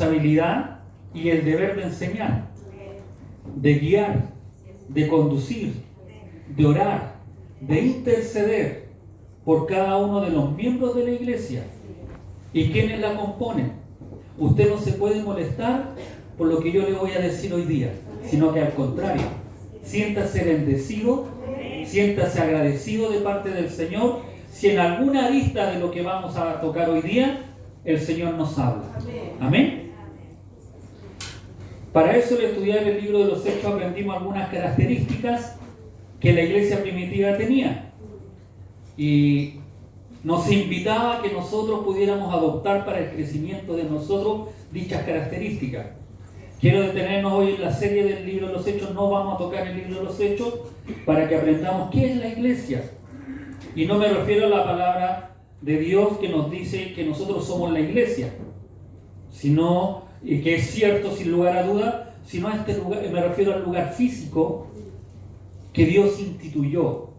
responsabilidad y el deber de enseñar, de guiar, de conducir, de orar, de interceder por cada uno de los miembros de la iglesia y quienes la componen. Usted no se puede molestar por lo que yo le voy a decir hoy día, sino que al contrario, siéntase bendecido, siéntase agradecido de parte del Señor si en alguna arista de lo que vamos a tocar hoy día el Señor nos habla. Amén. Para eso, al estudiar el libro de los Hechos, aprendimos algunas características que la iglesia primitiva tenía y nos invitaba a que nosotros pudiéramos adoptar para el crecimiento de nosotros dichas características. Quiero detenernos hoy en la serie del libro de los Hechos. No vamos a tocar el libro de los Hechos para que aprendamos qué es la iglesia. Y no me refiero a la palabra de Dios que nos dice que nosotros somos la iglesia, sino, y que es cierto sin lugar a duda, sino a este lugar, me refiero al lugar físico que Dios instituyó,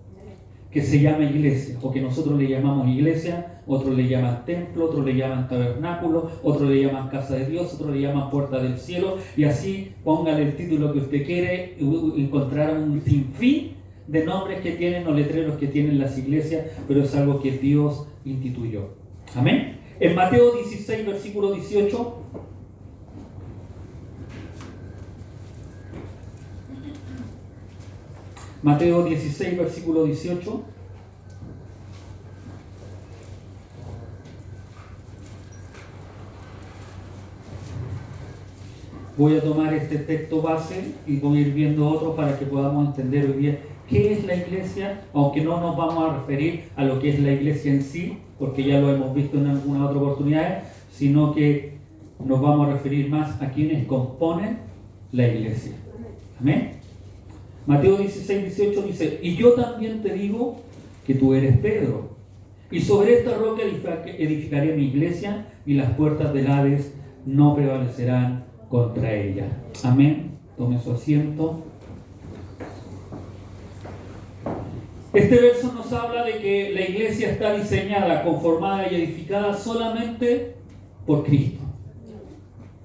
que se llama iglesia, o que nosotros le llamamos iglesia, otros le llaman templo, otros le llaman tabernáculo, otros le llaman casa de Dios, otros le llaman puerta del cielo, y así póngale el título que usted quiere, encontrar un sinfín de nombres que tienen o letreros que tienen las iglesias, pero es algo que Dios instituyó. Amén. En Mateo 16, versículo 18, Mateo 16, versículo 18. Voy a tomar este texto base y voy a ir viendo otros para que podamos entender hoy día qué es la iglesia, aunque no nos vamos a referir a lo que es la iglesia en sí, porque ya lo hemos visto en alguna otra oportunidad, sino que nos vamos a referir más a quienes componen la iglesia. Amén. Mateo 16, 18 dice: y yo también te digo que tú eres Pedro, y sobre esta roca edificaré mi iglesia, y las puertas del Hades no prevalecerán contra ella. Amén. Tome su asiento. Este verso nos habla de que la iglesia está diseñada, conformada y edificada solamente por Cristo.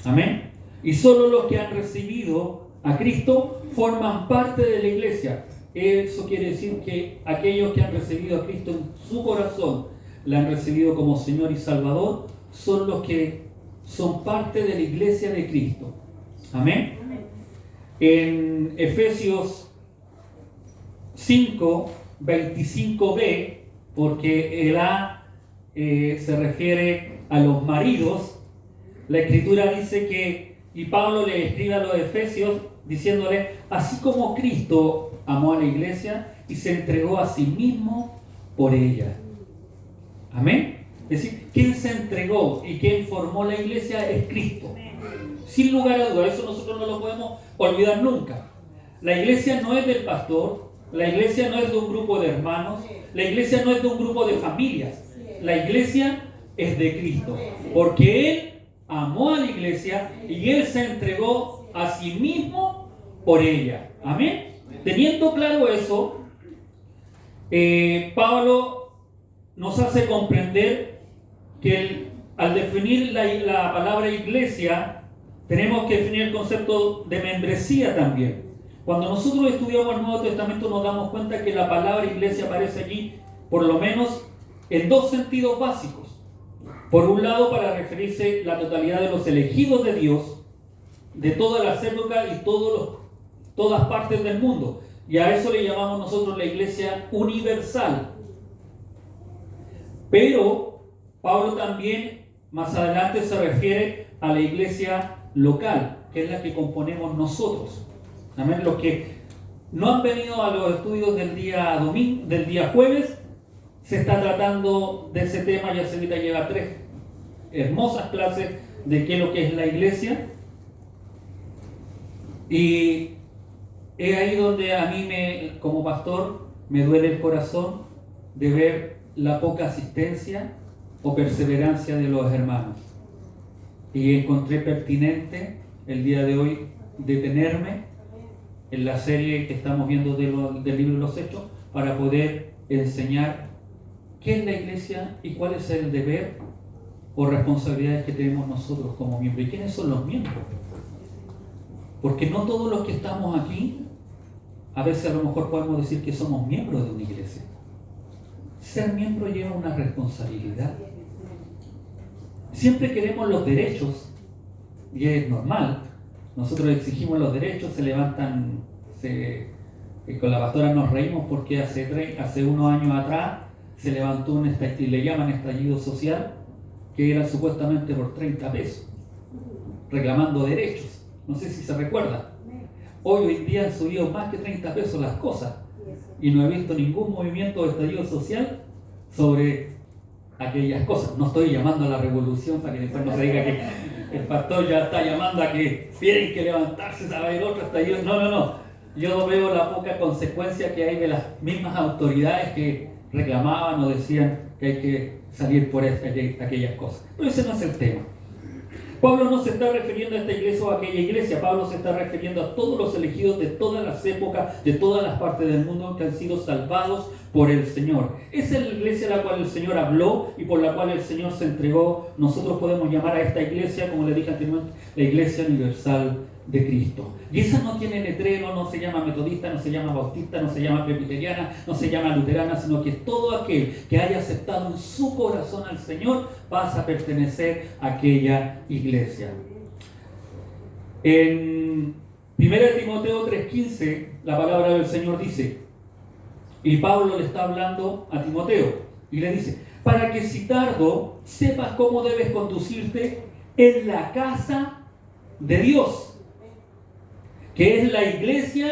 Amén. Y solo los que han recibido a Cristo forman parte de la iglesia. Eso quiere decir que aquellos que han recibido a Cristo en su corazón, la han recibido como Señor y Salvador, son los que son parte de la iglesia de Cristo. Amén. En Efesios 5, 25b, porque el A se refiere a los maridos, la Escritura dice que, y Pablo le escribe a los Efesios diciéndole: así como Cristo amó a la iglesia y se entregó a sí mismo por ella. Amén. Es decir, quien se entregó y quien formó la iglesia es Cristo. Sin lugar a dudas, eso nosotros no lo podemos olvidar nunca. La iglesia no es del pastor, la iglesia no es de un grupo de hermanos, la iglesia no es de un grupo de familias. La iglesia es de Cristo, porque Él amó a la iglesia y Él se entregó a sí mismo por ella. Amén. Teniendo claro eso, Pablo nos hace comprender que al definir la palabra iglesia, tenemos que definir el concepto de membresía también. Cuando nosotros estudiamos el Nuevo Testamento nos damos cuenta que la palabra iglesia aparece allí por lo menos en dos sentidos básicos. Por un lado, para referirse a la totalidad de los elegidos de Dios, de todas las épocas y todas partes del mundo. Y a eso le llamamos nosotros la iglesia universal. Pero Pablo también más adelante se refiere a la iglesia local, que es la que componemos nosotros. Amén. Los que no han venido a los estudios del día jueves, se está tratando de ese tema. Ya Celita lleva 3 hermosas clases de qué es lo que es la iglesia. Y es ahí donde a mí, como pastor, me duele el corazón de ver la poca asistencia o perseverancia de los hermanos. Y encontré pertinente el día de hoy detenerme en la serie que estamos viendo del libro de los Hechos para poder enseñar qué es la iglesia y cuál es el deber o responsabilidades que tenemos nosotros como miembros. ¿Y quiénes son los miembros? Porque no todos los que estamos aquí, a veces a lo mejor podemos decir que somos miembros de una iglesia. Ser miembro lleva una responsabilidad. Siempre queremos los derechos, y es normal. Nosotros exigimos los derechos, se levantan, con la pastora nos reímos porque hace unos años atrás se levantó y le llaman estallido social, que era supuestamente por 30 pesos, reclamando derechos. No sé si se recuerda. Hoy en día han subido más que 30 pesos las cosas y no he visto ningún movimiento de estallido social sobre aquellas cosas. No estoy llamando a la revolución para que después no se diga que el pastor ya está llamando a que tienen que levantarse a ver otro estallido. No. Yo veo la poca consecuencia que hay de las mismas autoridades que reclamaban o decían que hay que salir por aquellas cosas. Pero ese no es el tema. Pablo no se está refiriendo a esta iglesia o a aquella iglesia. Pablo se está refiriendo a todos los elegidos de todas las épocas, de todas las partes del mundo que han sido salvados por el Señor. Esa es la iglesia a la cual el Señor habló y por la cual el Señor se entregó. Nosotros podemos llamar a esta iglesia, como le dije anteriormente, la Iglesia Universal de Cristo. Y esa no tiene letrero, no se llama metodista, no se llama bautista, no se llama presbiteriana, no se llama luterana, sino que todo aquel que haya aceptado en su corazón al Señor pasa a pertenecer a aquella iglesia. En 1 Timoteo 3:15 la palabra del Señor dice, y Pablo le está hablando a Timoteo y le dice, para que si tardo sepas cómo debes conducirte en la casa de Dios, que es la iglesia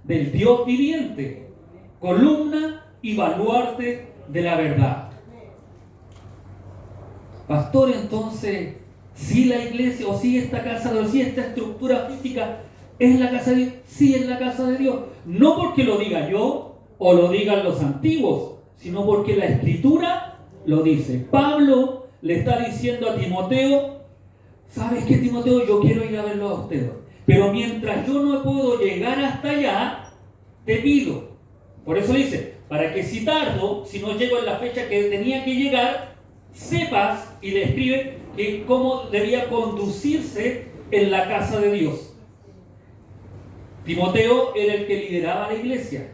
del Dios viviente, columna y baluarte de la verdad. Pastor, entonces, si la iglesia o si esta casa de Dios, si esta estructura física es la casa de Dios, sí es la casa de Dios. No porque lo diga yo o lo digan los antiguos, sino porque la Escritura lo dice. Pablo le está diciendo a Timoteo, ¿sabes qué, Timoteo? Yo quiero ir a verlo a ustedes. Pero mientras yo no puedo llegar hasta allá, te pido. Por eso dice, para que si tardo, si no llego en la fecha que tenía que llegar, sepas, y le escribe, que cómo debía conducirse en la casa de Dios. Timoteo era el que lideraba la iglesia.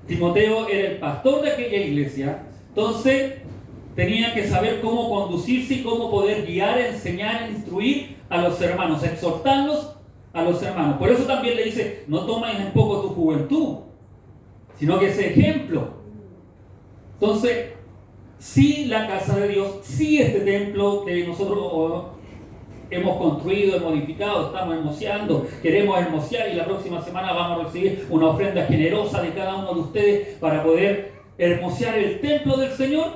Timoteo era el pastor de aquella iglesia. Entonces, tenía que saber cómo conducirse y cómo poder guiar, enseñar, instruir a los hermanos, exhortarlos a los hermanos. Por eso también le dice, no tomes en poco tu juventud, sino que ese ejemplo. Entonces, sí la casa de Dios, sí este templo que nosotros hemos construido, hemos modificado, estamos hermoseando, queremos hermosear y la próxima semana vamos a recibir una ofrenda generosa de cada uno de ustedes para poder hermosear el templo del Señor,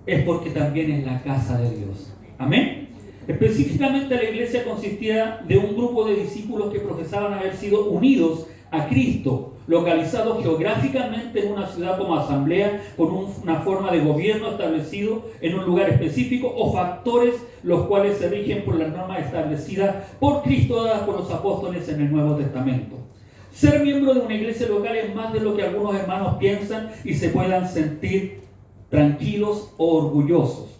es porque también es la casa de Dios. Amén. Específicamente la iglesia consistía de un grupo de discípulos que profesaban haber sido unidos a Cristo, localizados geográficamente en una ciudad como asamblea, con una forma de gobierno establecido en un lugar específico, o factores los cuales se rigen por las normas establecidas por Cristo dadas por los apóstoles en el Nuevo Testamento. Ser miembro de una iglesia local es más de lo que algunos hermanos piensan y se puedan sentir tranquilos o orgullosos,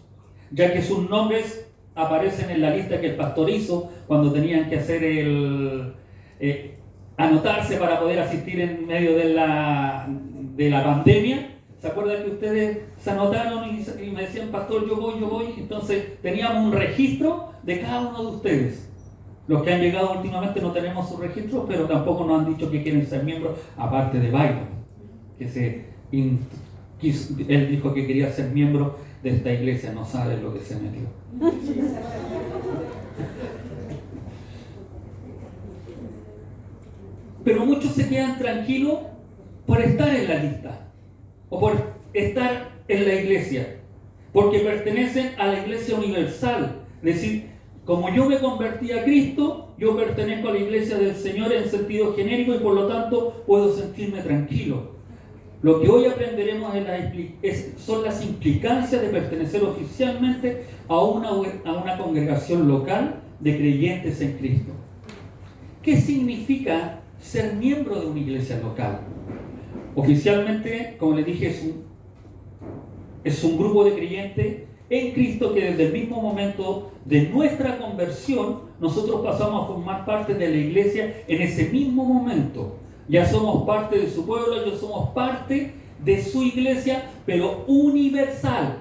ya que sus nombres aparecen en la lista que el pastor hizo cuando tenían que hacer anotarse para poder asistir en medio de la pandemia. ¿Se acuerdan que ustedes se anotaron y me decían, pastor, yo voy? Entonces teníamos un registro de cada uno de ustedes. Los que han llegado últimamente no tenemos sus registros, pero tampoco nos han dicho que quieren ser miembros, aparte de Byron, que él dijo que quería ser miembro de esta iglesia, no sabe lo que se metió. Pero muchos se quedan tranquilos por estar en la lista o por estar en la iglesia, porque pertenecen a la iglesia universal. Es decir, como yo me convertí a Cristo, yo pertenezco a la iglesia del Señor en sentido genérico y por lo tanto puedo sentirme tranquilo. Lo que hoy aprenderemos son las implicancias de pertenecer oficialmente a una congregación local de creyentes en Cristo. ¿Qué significa ser miembro de una iglesia local? Oficialmente, como les dije, es un grupo de creyentes en Cristo que desde el mismo momento de nuestra conversión, nosotros pasamos a formar parte de la iglesia en ese mismo momento. Ya somos parte de su pueblo, ya somos parte de su iglesia, pero universal.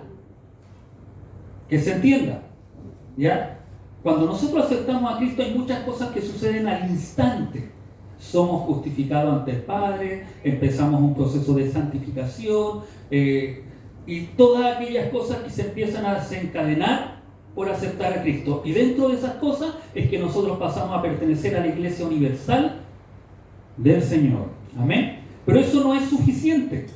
Que se entienda, ¿ya? Cuando nosotros aceptamos a Cristo hay muchas cosas que suceden al instante. Somos justificados ante el Padre, empezamos un proceso de santificación, y todas aquellas cosas que se empiezan a desencadenar por aceptar a Cristo. Y dentro de esas cosas es que nosotros pasamos a pertenecer a la iglesia universal del Señor. Amén. Pero eso no es suficiente.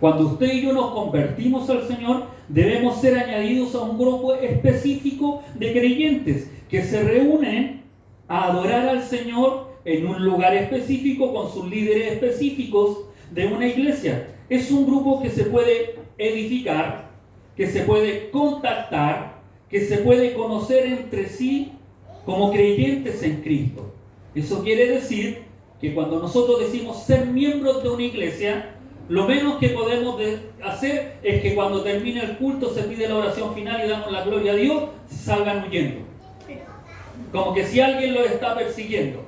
Cuando usted y yo nos convertimos al Señor, debemos ser añadidos a un grupo específico de creyentes que se reúnen a adorar al Señor en un lugar específico con sus líderes específicos de una iglesia. Es un grupo que se puede edificar, que se puede contactar, que se puede conocer entre sí como creyentes en Cristo. Eso quiere decir que cuando nosotros decimos ser miembros de una iglesia, lo menos que podemos hacer es que cuando termine el culto se pide la oración final y damos la gloria a Dios, salgan huyendo. Como que si alguien los está persiguiendo.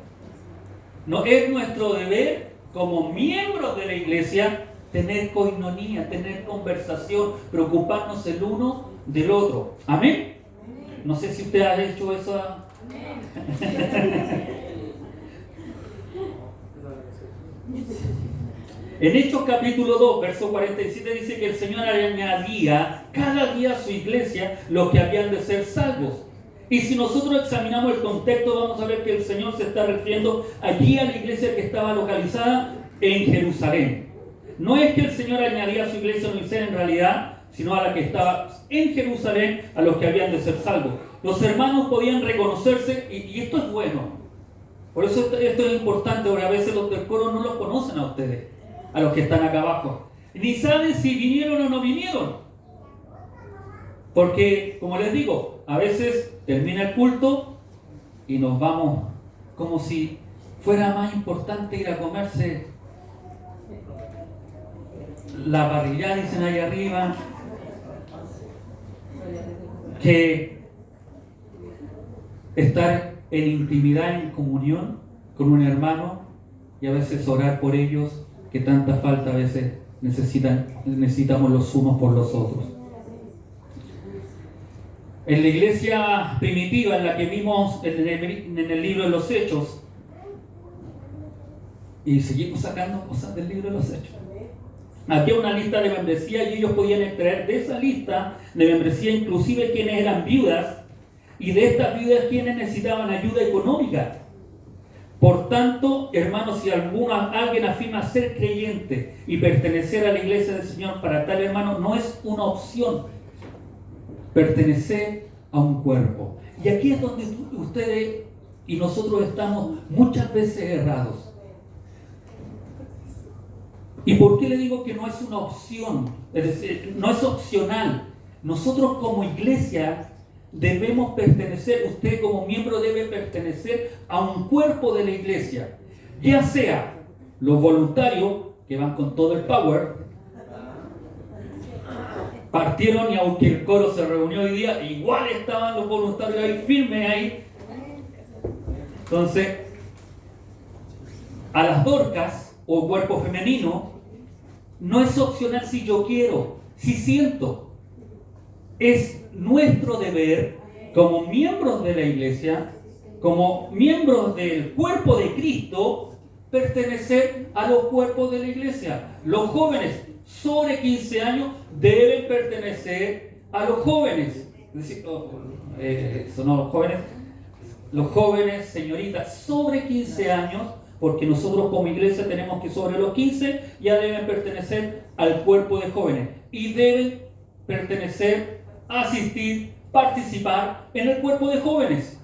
No es nuestro deber como miembros de la iglesia tener coinonía, tener conversación, preocuparnos el uno del otro. ¿Amén? No sé si usted ha hecho eso. En Hechos capítulo 2, verso 47 dice que el Señor añadía cada día a su iglesia los que habían de ser salvos. Y si nosotros examinamos el contexto, vamos a ver que el Señor se está refiriendo allí a la iglesia que estaba localizada en Jerusalén. No es que el Señor añadía a su iglesia universal en realidad, sino a la que estaba en Jerusalén, a los que habían de ser salvos. Los hermanos podían reconocerse, y esto es bueno. Por eso esto es importante, porque a veces los del coro no los conocen a ustedes, a los que están acá abajo. Ni saben si vinieron o no vinieron. Porque, como les digo, a veces termina el culto y nos vamos como si fuera más importante ir a comerse la parrillada, dicen ahí arriba, que estar en intimidad, en comunión con un hermano y a veces orar por ellos, que tanta falta a veces necesitamos los unos por los otros. En la iglesia primitiva, en la que vimos en el libro de los Hechos, y seguimos sacando cosas del libro de los Hechos, había una lista de membresía y ellos podían extraer de esa lista de membresía inclusive quienes eran viudas, y de estas viudas quienes necesitaban ayuda económica. Por tanto, hermanos, si alguien afirma ser creyente y pertenecer a la iglesia del Señor, para tal hermano no es una opción pertenecer a un cuerpo. Y aquí es donde ustedes y nosotros estamos muchas veces errados. ¿Y por qué le digo que no es una opción? Es decir, no es opcional. Nosotros como iglesia debemos pertenecer, usted como miembro debe pertenecer a un cuerpo de la iglesia. Ya sea los voluntarios, que van con todo el power, partieron y aunque el coro se reunió hoy día, igual estaban los voluntarios ahí, firmes ahí. Entonces, a las Dorcas o cuerpo femenino, no es opcional si yo quiero, si siento. Es nuestro deber como miembros de la iglesia, como miembros del cuerpo de Cristo, pertenecer a los cuerpos de la iglesia. Los jóvenes sobre 15 años deben pertenecer a los jóvenes. Es decir, los jóvenes, señoritas, sobre 15 años, porque nosotros como iglesia tenemos que sobre los 15 ya deben pertenecer al cuerpo de jóvenes y deben pertenecer, asistir, participar en el cuerpo de jóvenes.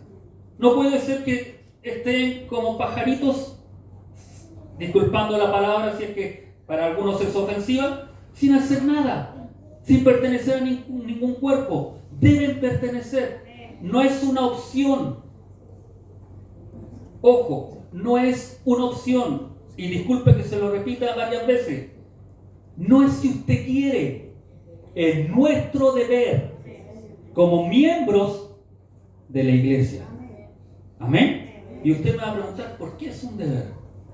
No puede ser que estén como pajaritos, disculpando la palabra si es que para algunos es ofensiva, sin hacer nada, sin pertenecer a ningún cuerpo. Deben pertenecer. No es una opción. Ojo, no es una opción. Y disculpe que se lo repita varias veces. No es si usted quiere. es nuestro deber como miembros de la iglesia. Amén. Y usted me va a preguntar, ¿por qué es un deber?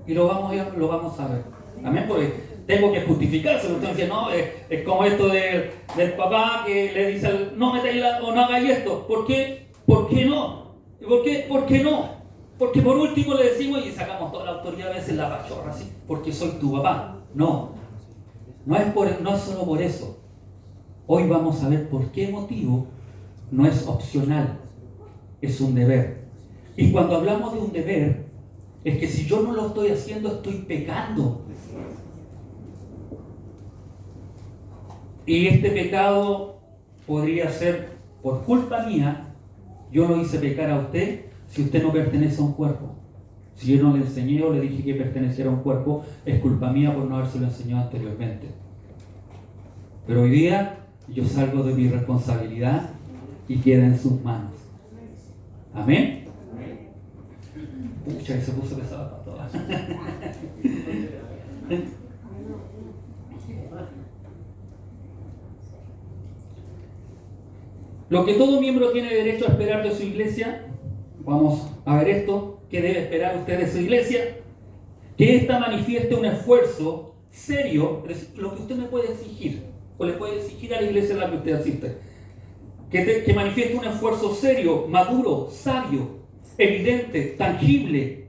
Y lo vamos a ver. Amén. Porque tengo que justificarse. Usted dice, no, es como esto del papá que le dice, no metáis o no hagáis esto. ¿Por qué? ¿Por qué no? ¿Por qué no? Porque por último le decimos y sacamos toda la autoridad a veces la pachorra, así, porque soy tu papá. No es solo por eso. Hoy vamos a ver por qué motivo no es opcional, es un deber. Y cuando hablamos de un deber, es que si yo no lo estoy haciendo, estoy pecando. Y este pecado podría ser por culpa mía. Yo lo hice pecar a usted si usted no pertenece a un cuerpo. Si yo no le enseñé o le dije que perteneciera a un cuerpo, es culpa mía por no habérselo enseñado anteriormente. Pero hoy día yo salgo de mi responsabilidad y queda en sus manos. Amén. Pucha, que se puso pesado para todas. Lo que todo miembro tiene derecho a esperar de su iglesia, vamos a ver esto, ¿qué debe esperar usted de su iglesia? Que ésta manifieste un esfuerzo serio, lo que usted me puede exigir, o le puede exigir a la iglesia a la que usted asiste. Que manifieste un esfuerzo serio, maduro, sabio, evidente, tangible,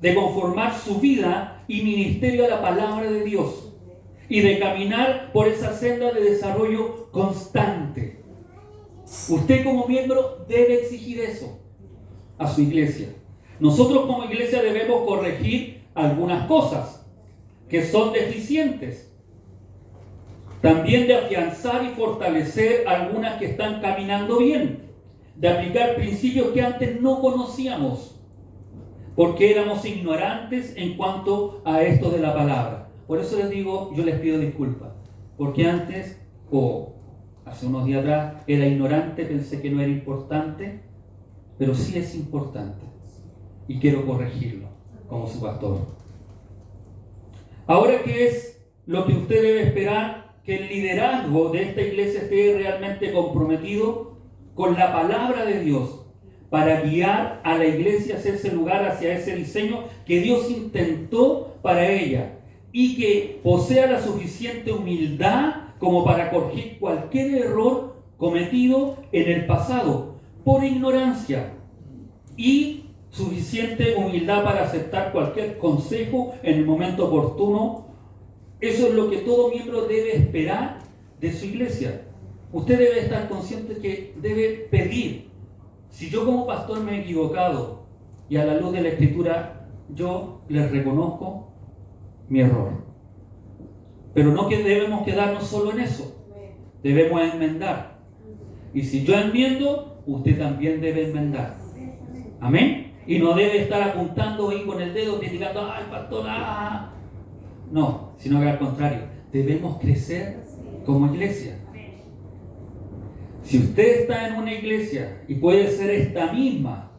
de conformar su vida y ministerio a la palabra de Dios y de caminar por esa senda de desarrollo constante. Usted como miembro debe exigir eso a su iglesia. Nosotros como iglesia debemos corregir algunas cosas que son deficientes. También de afianzar y fortalecer algunas que están caminando bien. De aplicar principios que antes no conocíamos, porque éramos ignorantes en cuanto a esto de la palabra. Por eso les digo, yo les pido disculpas, porque antes, hace unos días atrás, era ignorante, pensé que no era importante, pero sí es importante, y quiero corregirlo como su pastor. Ahora, ¿qué es lo que usted debe esperar? Que el liderazgo de esta iglesia esté realmente comprometido con la palabra de Dios para guiar a la iglesia hacia ese lugar, hacia ese diseño que Dios intentó para ella, y que posea la suficiente humildad como para corregir cualquier error cometido en el pasado por ignorancia, y suficiente humildad para aceptar cualquier consejo en el momento oportuno. Eso es lo que todo miembro debe esperar de su iglesia. Usted debe estar consciente que debe pedir. Si yo como pastor me he equivocado y a la luz de la Escritura yo les reconozco mi error. Pero no que debemos quedarnos solo en eso. Debemos enmendar. Y si yo enmiendo, usted también debe enmendar. Amén. Y no debe estar apuntando ahí con el dedo, criticando, ¡ay, pastor! ¡Ah! No, sino que al contrario, debemos crecer como iglesia. Si usted está en una iglesia, y puede ser esta misma,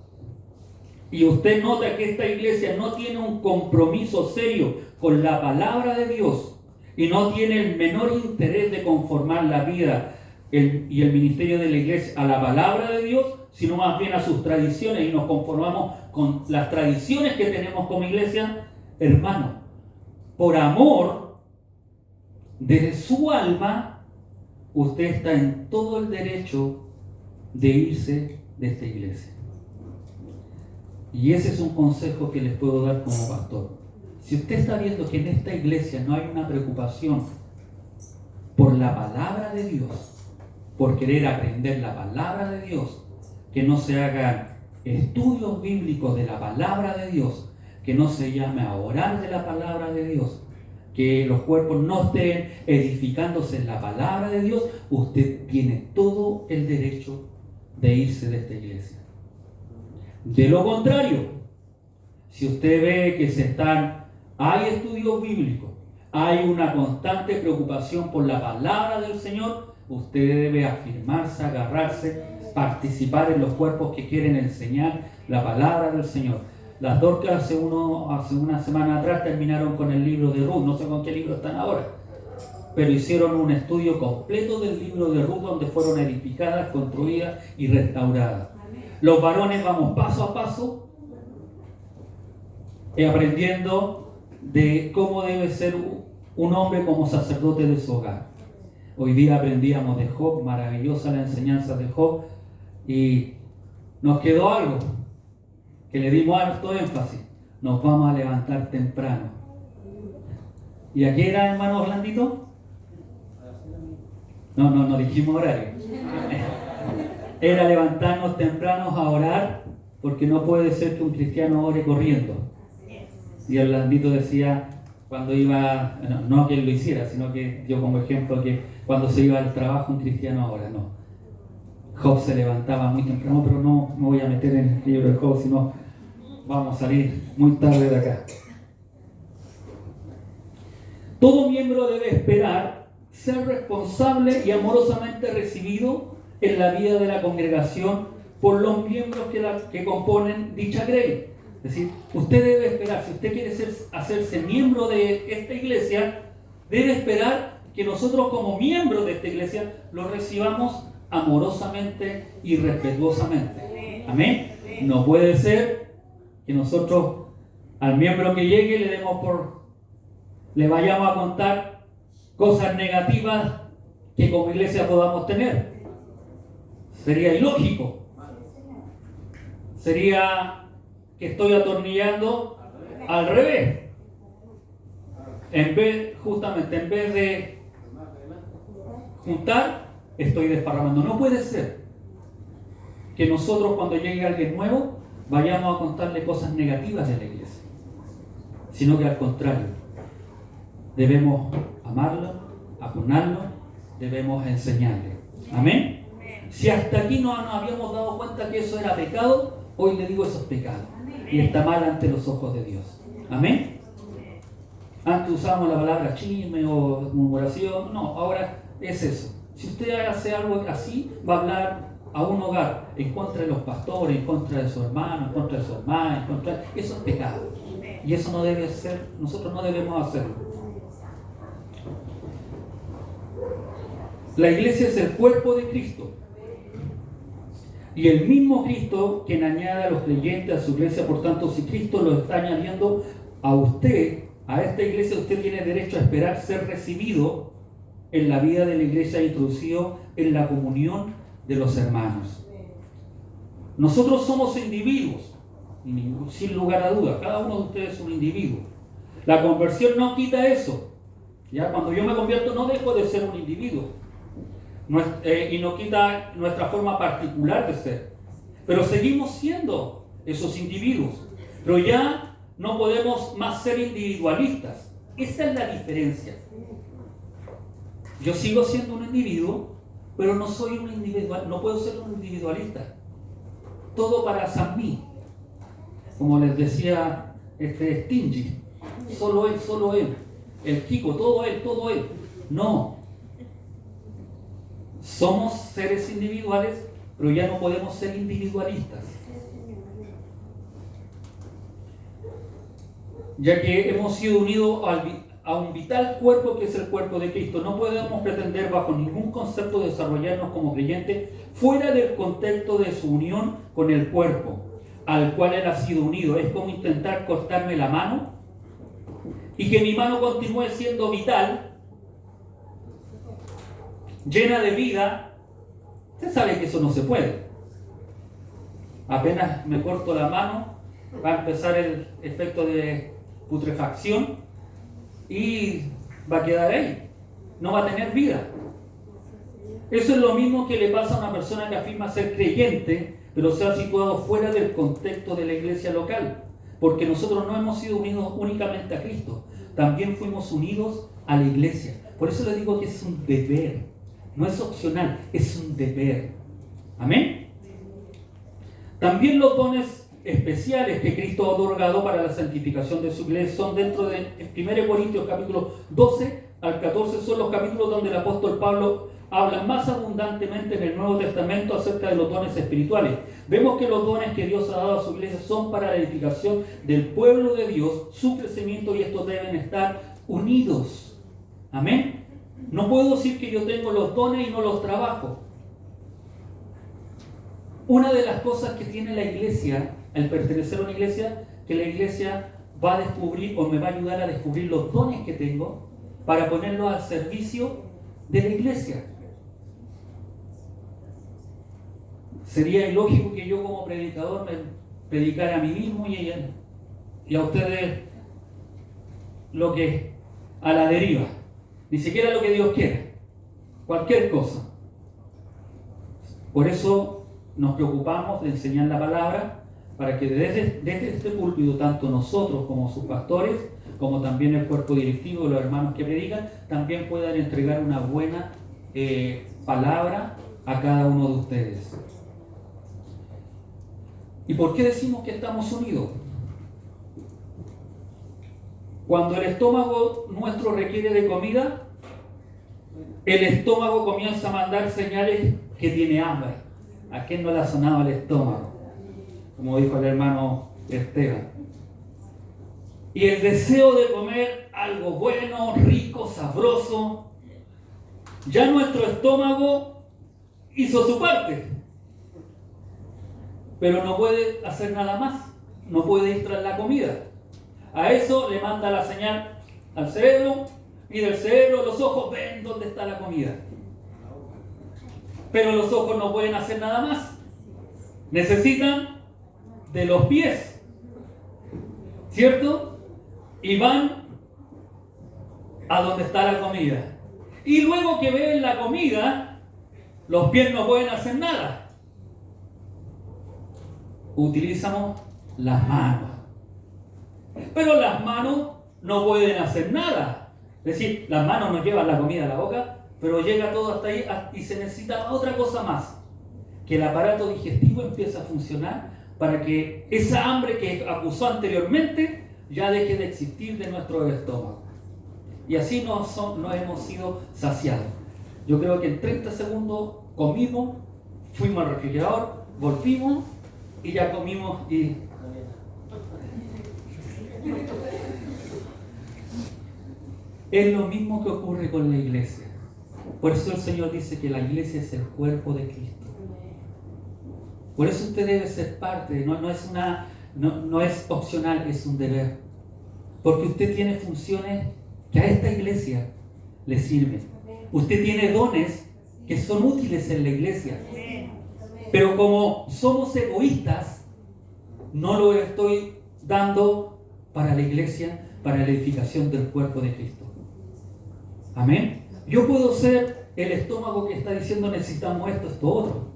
y usted nota que esta iglesia no tiene un compromiso serio con la palabra de Dios, y no tiene el menor interés de conformar la vida y el ministerio de la iglesia a la palabra de Dios, sino más bien a sus tradiciones, y nos conformamos con las tradiciones que tenemos como iglesia, hermano, por amor de su alma, usted está en todo el derecho de irse de esta iglesia. Y ese es un consejo que les puedo dar como pastor. Si usted está viendo que en esta iglesia no hay una preocupación por la palabra de Dios, por querer aprender la palabra de Dios, que no se hagan estudios bíblicos de la palabra de Dios, que no se llame a orar de la palabra de Dios, que los cuerpos no estén edificándose en la palabra de Dios, usted tiene todo el derecho de irse de esta iglesia. De lo contrario, si usted ve que hay estudios bíblicos, hay una constante preocupación por la palabra del Señor, usted debe afirmarse, agarrarse, participar en los cuerpos que quieren enseñar la palabra del Señor. Las dos que hace una semana atrás terminaron con el libro de Ruth, no sé con qué libro están ahora. pero hicieron un estudio completo del libro de Ruth, donde fueron edificadas, construidas y restauradas. Los varones vamos paso a paso aprendiendo de cómo debe ser un hombre como sacerdote de su hogar. Hoy día aprendíamos de Job, maravillosa la enseñanza de Job, y nos quedó algo que le dimos harto énfasis: nos vamos a levantar temprano. ¿Y a qué era, hermano Orlandito? No dijimos horario. Era levantarnos tempranos a orar, porque no puede ser que un cristiano ore corriendo. Y Orlandito decía, cuando iba, no que él lo hiciera, sino que dio como ejemplo que cuando se iba al trabajo un cristiano ahora, no. Job se levantaba muy temprano, pero no me voy a meter en el libro de Job, sino vamos a salir muy tarde de acá. Todo miembro debe esperar ser responsable y amorosamente recibido en la vida de la congregación por los miembros que componen dicha grey. Es decir, usted debe esperar, si usted quiere hacerse miembro de esta iglesia, debe esperar que nosotros como miembros de esta iglesia lo recibamos amorosamente y respetuosamente. Amén. No puede ser que nosotros al miembro que llegue le vayamos a contar cosas negativas que como iglesia podamos tener. Sería ilógico. Sería que estoy atornillando al revés. En vez de juntar, estoy desparramando. No puede ser que nosotros, cuando llegue alguien nuevo, vayamos a contarle cosas negativas de la iglesia, sino que al contrario, debemos amarlo, apunarlo, debemos enseñarle. Amén. Si hasta aquí no nos habíamos dado cuenta que eso era pecado, hoy le digo, eso es pecado y está mal ante los ojos de Dios. Amén. Antes usábamos la palabra chisme o murmuración. No, ahora es eso. Si usted hace algo así, va a hablar a un hogar en contra de los pastores, en contra de su hermano, en contra de su hermana, eso es pecado. Y eso no debe ser, nosotros no debemos hacerlo. La iglesia es el cuerpo de Cristo. Y el mismo Cristo quien añade a los creyentes a su iglesia. Por tanto, si Cristo lo está añadiendo a usted, a esta iglesia, usted tiene derecho a esperar ser recibido en la vida de la iglesia, introducido en la comunión de los hermanos. Nosotros somos individuos, sin lugar a dudas. Cada uno de ustedes es un individuo. La conversión no quita eso. Ya cuando yo me convierto, no dejo de ser un individuo. Y no quita nuestra forma particular de ser. Pero seguimos siendo esos individuos. Pero ya no podemos más ser individualistas. Esa es la diferencia. Yo sigo siendo un individuo, pero no soy un individual, no puedo ser un individualista. Todo para San mí. Como les decía Stingy. Solo él. El Kiko, todo él. No. Somos seres individuales, pero ya no podemos ser individualistas. Ya que hemos sido unidos a un vital cuerpo que es el cuerpo de Cristo. No podemos pretender bajo ningún concepto desarrollarnos como creyentes fuera del contexto de su unión con el cuerpo al cual Él ha sido unido. Es como intentar cortarme la mano y que mi mano continúe siendo vital, llena de vida. Usted sabe que eso no se puede. Apenas me corto la mano, va a empezar el efecto de putrefacción y va a quedar ahí. No va a tener vida. Eso es lo mismo que le pasa a una persona que afirma ser creyente, pero se ha situado fuera del contexto de la iglesia local. Porque nosotros no hemos sido unidos únicamente a Cristo, también fuimos unidos a la iglesia. Por eso les digo que es un deber. No es opcional, es un deber. Amén. También los dones especiales que Cristo ha otorgado para la santificación de su iglesia son dentro de 1 Corintios capítulo 12 al 14. Son los capítulos donde el apóstol Pablo habla más abundantemente en el Nuevo Testamento acerca de los dones espirituales. Vemos que los dones que Dios ha dado a su iglesia son para la edificación del pueblo de Dios, su crecimiento, y estos deben estar unidos. Amén. No puedo decir que yo tengo los dones y no los trabajo. Una de las cosas que tiene la iglesia, al pertenecer a una iglesia, que la iglesia va a descubrir o me va a ayudar a descubrir los dones que tengo para ponerlos al servicio de la iglesia. Sería ilógico que yo como predicador me predicara a mí mismo y a ustedes lo que a la deriva, ni siquiera lo que Dios quiere, cualquier cosa. Por eso nos preocupamos de enseñar la palabra para que desde este púlpito, tanto nosotros como sus pastores, como también el cuerpo directivo, los hermanos que predican, también puedan entregar una buena palabra a cada uno de ustedes. ¿Y por qué decimos que estamos unidos? Cuando el estómago nuestro requiere de comida, el estómago comienza a mandar señales que tiene hambre. ¿A quién no le ha sonado el estómago? Como dijo el hermano Esteban. Y el deseo de comer algo bueno, rico, sabroso, ya nuestro estómago hizo su parte. Pero no puede hacer nada más, no puede ir tras la comida. A eso le manda la señal al cerebro y del cerebro los ojos ven dónde está la comida. Pero los ojos no pueden hacer nada más. Necesitan de los pies, ¿cierto? Y van a donde está la comida. Y luego que ven la comida, los pies no pueden hacer nada. Utilizamos las manos. Pero las manos no pueden hacer nada. Es decir, las manos nos llevan la comida a la boca, pero llega todo hasta ahí y se necesita otra cosa más. Que el aparato digestivo empiece a funcionar para que esa hambre que acusó anteriormente ya deje de existir de nuestro estómago. Y así nos hemos sido saciados. Yo creo que en 30 segundos comimos, fuimos al refrigerador, volvimos y ya comimos y... Es lo mismo que ocurre con la iglesia. Por eso el Señor dice que la iglesia es el cuerpo de Cristo. Por eso usted debe ser parte, no es opcional, es un deber. Porque usted tiene funciones que a esta iglesia le sirven. Usted tiene dones que son útiles en la iglesia. Pero como somos egoístas, no lo estoy dando para la iglesia, para la edificación del cuerpo de Cristo. Amén. Yo puedo ser el estómago que está diciendo necesitamos esto, otro.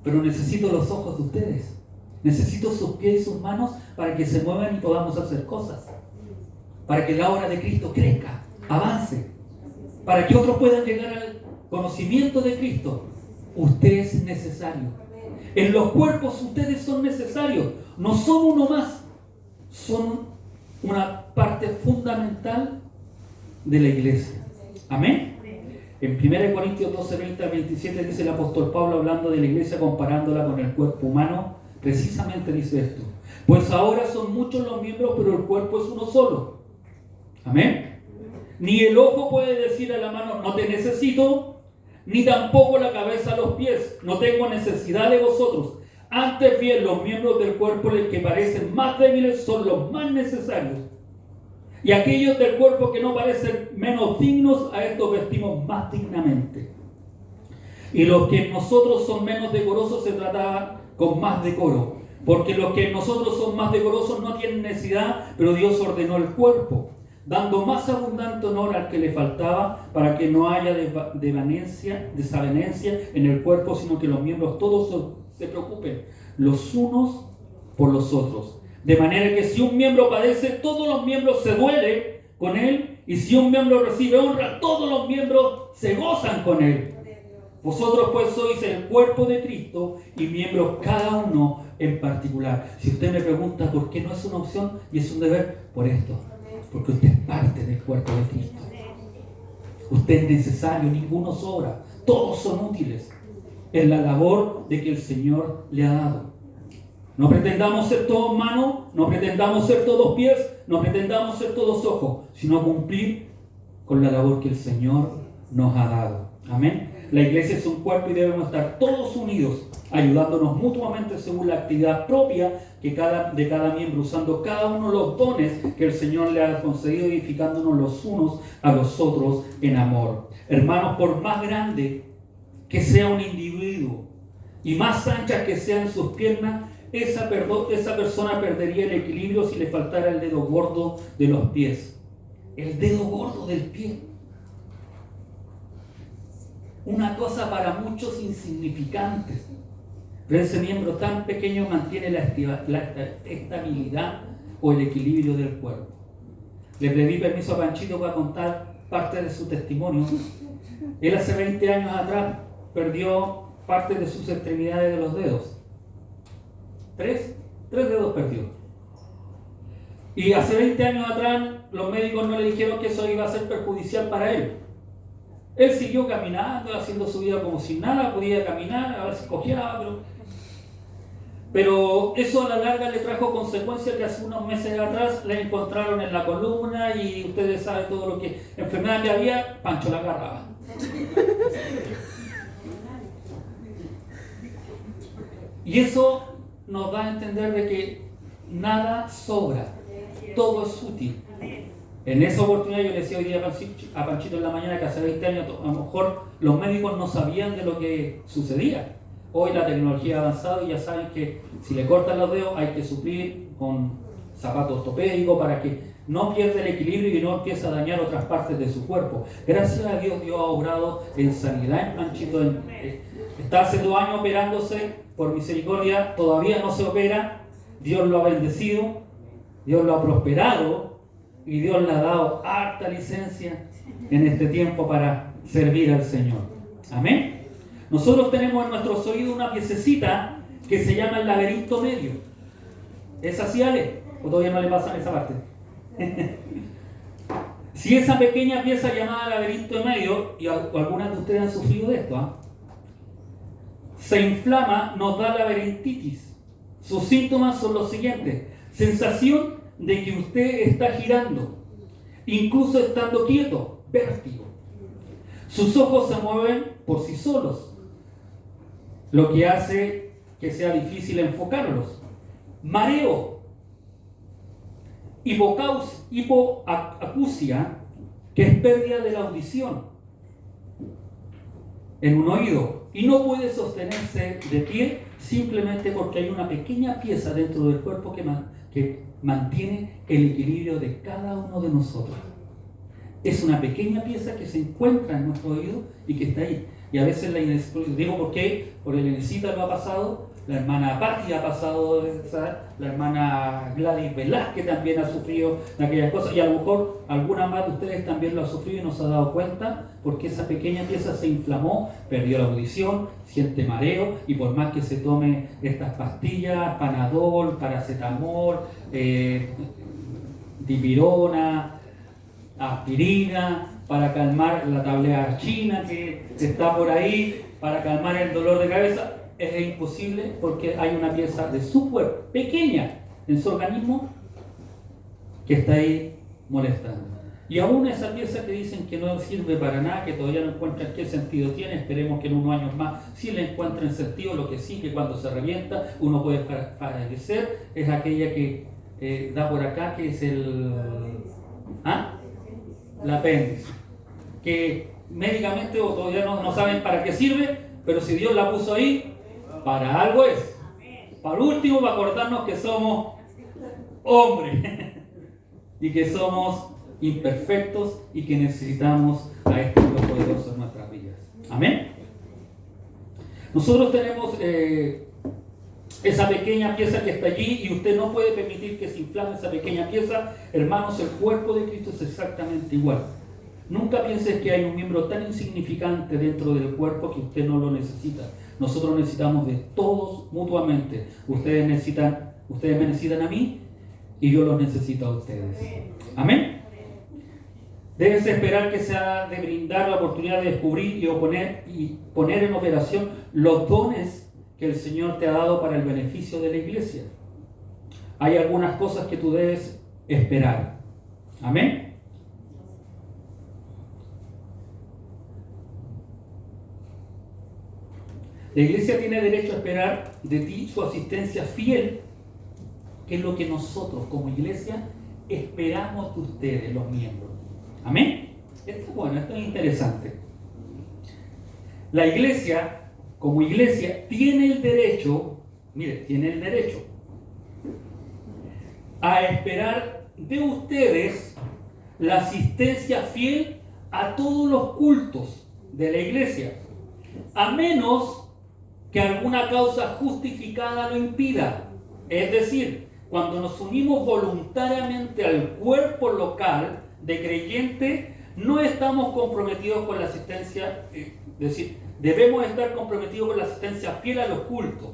Pero necesito los ojos de ustedes. Necesito sus pies y sus manos para que se muevan y podamos hacer cosas. Para que la obra de Cristo crezca, avance. Para que otros puedan llegar al conocimiento de Cristo. Usted es necesario. En los cuerpos ustedes son necesarios. No son uno más. Son una parte fundamental de la iglesia. Amén. En 1 Corintios 12, 20 al 27 dice el apóstol Pablo, hablando de la iglesia, comparándola con el cuerpo humano, precisamente dice esto: pues ahora son muchos los miembros, pero el cuerpo es uno solo. Amén. Ni el ojo puede decir a la mano, no te necesito, ni tampoco la cabeza a los pies, no tengo necesidad de vosotros. Antes bien, los miembros del cuerpo, los que parecen más débiles, son los más necesarios. Y aquellos del cuerpo que no parecen menos dignos, a estos vestimos más dignamente. Y los que en nosotros son menos decorosos se trataban con más decoro. Porque los que en nosotros son más decorosos no tienen necesidad, pero Dios ordenó el cuerpo, dando más abundante honor al que le faltaba, para que no haya desavenencia en el cuerpo, sino que los miembros todos se preocupen los unos por los otros. De manera que si un miembro padece, todos los miembros se duelen con él, y si un miembro recibe honra, todos los miembros se gozan con él. Vosotros pues sois el cuerpo de Cristo y miembros cada uno en particular. Si usted me pregunta por qué no es una opción y es un deber, por esto. Porque usted es parte del cuerpo de Cristo. Usted es necesario, ninguno sobra. Todos son útiles en la labor de que el Señor le ha dado. No pretendamos ser todos manos, no pretendamos ser todos pies, no pretendamos ser todos ojos, sino cumplir con la labor que el Señor nos ha dado. Amén. La iglesia es un cuerpo y debemos estar todos unidos, ayudándonos mutuamente según la actividad propia de cada miembro, usando cada uno los dones que el Señor le ha concedido, edificándonos los unos a los otros en amor. Hermanos, por más grande que sea un individuo y más anchas que sean sus piernas, esa persona perdería el equilibrio si le faltara el dedo gordo de los pies. El dedo gordo del pie. Una cosa para muchos insignificante, pero ese miembro tan pequeño mantiene la estabilidad o el equilibrio del cuerpo. Le pedí permiso a Panchito para contar parte de su testimonio. Él hace 20 años atrás perdió parte de sus extremidades de los dedos. Tres dedos perdió. Y hace 20 años atrás los médicos no le dijeron que eso iba a ser perjudicial para él. Él siguió caminando, haciendo su vida como si nada, podía caminar, a veces cojeaba, pero eso a la larga le trajo consecuencias que hace unos meses atrás le encontraron en la columna y ustedes saben todo lo que enfermedad que había, Pancho la agarraba. Y eso nos da a entender de que nada sobra, todo es útil. En esa oportunidad yo le decía hoy día a Panchito en la mañana que hace 20 años a lo mejor los médicos no sabían de lo que sucedía. Hoy la tecnología ha avanzado y ya saben que si le cortan los dedos hay que suplir con zapatos ortopédicos para que no pierda el equilibrio y no empiece a dañar otras partes de su cuerpo. Gracias a Dios, Dios ha obrado en sanidad en Panchito. Está hace 2 años operándose, por misericordia, todavía no se opera. Dios lo ha bendecido, Dios lo ha prosperado. Y Dios le ha dado harta licencia en este tiempo para servir al Señor. Amén. Nosotros tenemos en nuestros oídos una piececita que se llama el laberinto medio. ¿Es así, Ale? ¿O todavía no le pasan esa parte? Si esa pequeña pieza llamada laberinto medio, y algunas de ustedes han sufrido de esto, se inflama, nos da laberintitis. Sus síntomas son los siguientes: sensación de que usted está girando, incluso estando quieto, vértigo. Sus ojos se mueven por sí solos, lo que hace que sea difícil enfocarlos. Mareo, hipoacusia, que es pérdida de la audición en un oído, y no puede sostenerse de pie simplemente porque hay una pequeña pieza dentro del cuerpo que mantiene el equilibrio de cada uno de nosotros. Es una pequeña pieza que se encuentra en nuestro oído y que está ahí. Y a veces digo por qué, porque la Inesita lo ha pasado, la hermana Patti ha pasado, ¿sabes? La hermana Gladys Velázquez también ha sufrido de aquellas cosas, y a lo mejor alguna más de ustedes también lo ha sufrido y no se ha dado cuenta, porque esa pequeña pieza se inflamó, perdió la audición, siente mareo, y por más que se tome estas pastillas, Panadol, paracetamol, dipirona, aspirina, para calmar la tablea china que está por ahí, para calmar el dolor de cabeza, es imposible porque hay una pieza de su cuerpo, pequeña, en su organismo, que está ahí molestando. Y aún esa pieza que dicen que no sirve para nada, que todavía no encuentran qué sentido tiene, esperemos que en unos años más sí le encuentren sentido, lo que sí, que cuando se revienta uno puede fallecer, es aquella que da por acá, que es el apéndice, que médicamente todavía no saben para qué sirve, pero si Dios la puso ahí, para algo es. Para último, para acordarnos que somos hombres y que somos imperfectos y que necesitamos a este Dios poderoso en nuestras vidas. Amén. Nosotros tenemos esa pequeña pieza que está allí y usted no puede permitir que se inflame esa pequeña pieza. Hermanos, el cuerpo de Cristo es exactamente igual. Nunca pienses que hay un miembro tan insignificante dentro del cuerpo que usted no lo necesita. Nosotros necesitamos de todos mutuamente. Ustedes me necesitan a mí y yo los necesito a ustedes. Amén. Debes esperar que se ha de brindar la oportunidad de descubrir y poner en operación los dones que el Señor te ha dado para el beneficio de la iglesia. Hay algunas cosas que tú debes esperar. Amén. La iglesia tiene derecho a esperar de ti su asistencia fiel, que es lo que nosotros como iglesia esperamos de ustedes, los miembros. Amén. Esto es bueno, esto es interesante. La iglesia, como iglesia, tiene el derecho, tiene el derecho a esperar de ustedes la asistencia fiel a todos los cultos de la iglesia, a menos que alguna causa justificada lo impida. Es decir, cuando nos unimos voluntariamente al cuerpo local de creyentes, no estamos comprometidos con la asistencia, es decir, debemos estar comprometidos con la asistencia fiel a los cultos.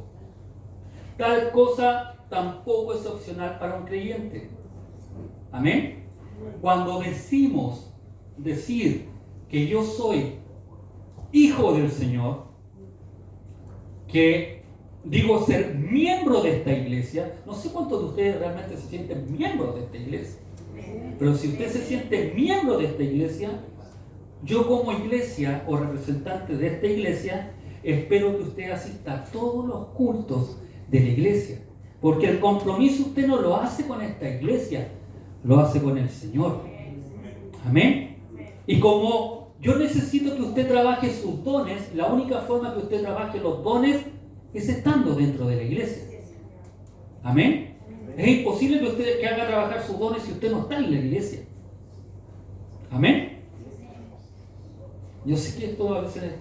Tal cosa tampoco es opcional para un creyente. Amén. Cuando decir que yo soy hijo del Señor, que digo ser miembro de esta iglesia, no sé cuántos de ustedes realmente se sienten miembros de esta iglesia, pero si usted se siente miembro de esta iglesia, yo como iglesia o representante de esta iglesia, espero que usted asista a todos los cultos de la iglesia, porque el compromiso usted no lo hace con esta iglesia, lo hace con el Señor. Amén. Y como yo necesito que usted trabaje sus dones, la única forma que usted trabaje los dones es estando dentro de la iglesia. Amén. Es imposible que haga trabajar sus dones si usted no está en la iglesia. Amén. Yo sé que esto a veces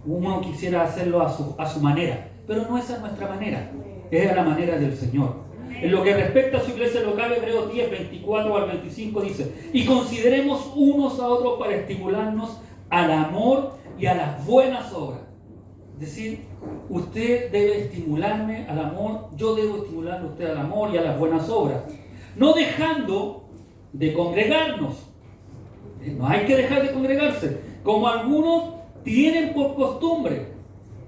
uno quisiera hacerlo a su manera, pero no esa es nuestra manera, es a la manera del Señor. En lo que respecta a su iglesia local, Hebreos 10, 24 al 25 dice: y consideremos unos a otros para estimularnos al amor y a las buenas obras. Es decir, usted debe estimularme al amor, yo debo estimularle a usted al amor y a las buenas obras, no dejando de congregarnos. No hay que dejar de congregarse, como algunos tienen por costumbre,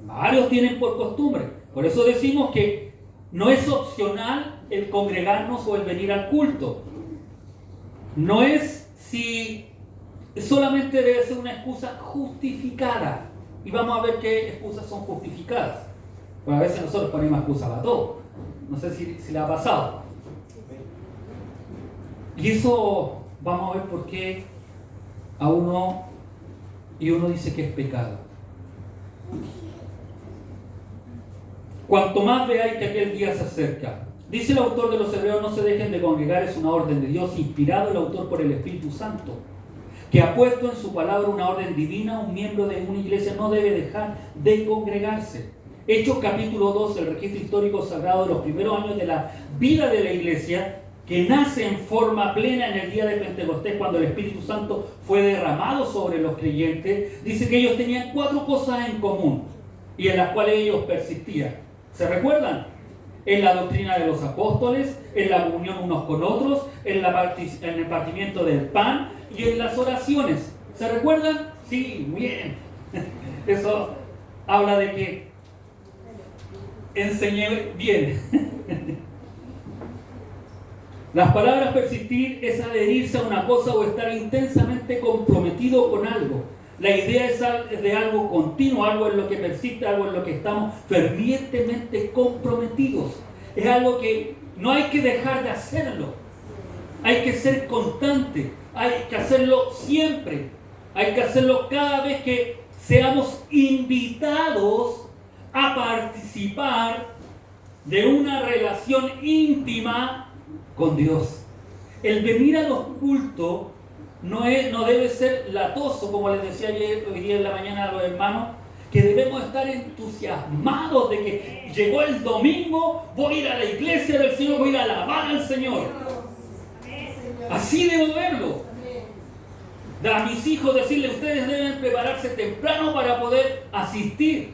varios tienen por costumbre. Por eso decimos que no es opcional el congregarnos o el venir al culto. No es si solamente debe ser una excusa justificada. Y vamos a ver qué excusas son justificadas. Bueno, a veces nosotros ponemos excusas para todo. No sé si le ha pasado. Y eso vamos a ver por qué a uno dice que es pecado. Cuanto más veáis que aquel día se acerca. Dice el autor de los Hebreos: no se dejen de congregar, es una orden de Dios, inspirado el autor por el Espíritu Santo, que ha puesto en su palabra una orden divina. Un miembro de una iglesia no debe dejar de congregarse. Hechos capítulo 12, el registro histórico sagrado de los primeros años de la vida de la iglesia, que nace en forma plena en el día de Pentecostés, cuando el Espíritu Santo fue derramado sobre los creyentes, dice que ellos tenían 4 cosas en común y en las cuales ellos persistían. ¿Se recuerdan? En la doctrina de los apóstoles, en la comunión unos con otros, en el partimiento del pan y en las oraciones. ¿Se recuerdan? Sí, muy bien. Eso habla de que enseñé bien. Las palabras persistir es adherirse a una cosa o estar intensamente comprometido con algo. La idea es de algo continuo, algo en lo que persiste, algo en lo que estamos fervientemente comprometidos. Es algo que no hay que dejar de hacerlo. Hay que ser constante, hay que hacerlo siempre. Hay que hacerlo cada vez que seamos invitados a participar de una relación íntima con Dios. El venir a los cultos no debe ser latoso, como les decía hoy día en la mañana a los hermanos, que debemos estar entusiasmados de que llegó el domingo, voy a ir a la iglesia del Señor, voy a ir a alabar al Señor. Así debo verlo. A mis hijos decirle: ustedes deben prepararse temprano para poder asistir.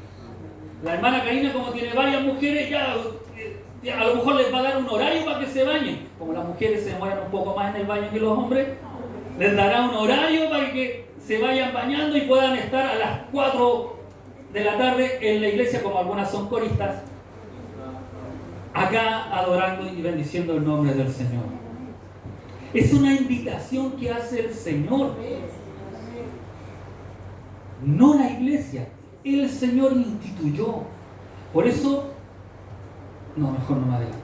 La hermana Karina, como tiene varias mujeres, ya a lo mejor les va a dar un horario para que se bañen. Como las mujeres se demoran un poco más en el baño que los hombres, les dará un horario para que se vayan bañando y puedan estar a las 4 de la tarde en la iglesia, como algunas son coristas, acá adorando y bendiciendo el nombre del Señor. Es una invitación que hace el Señor, no la iglesia. el Señor instituyó. Por eso, no, mejor no me adelanto.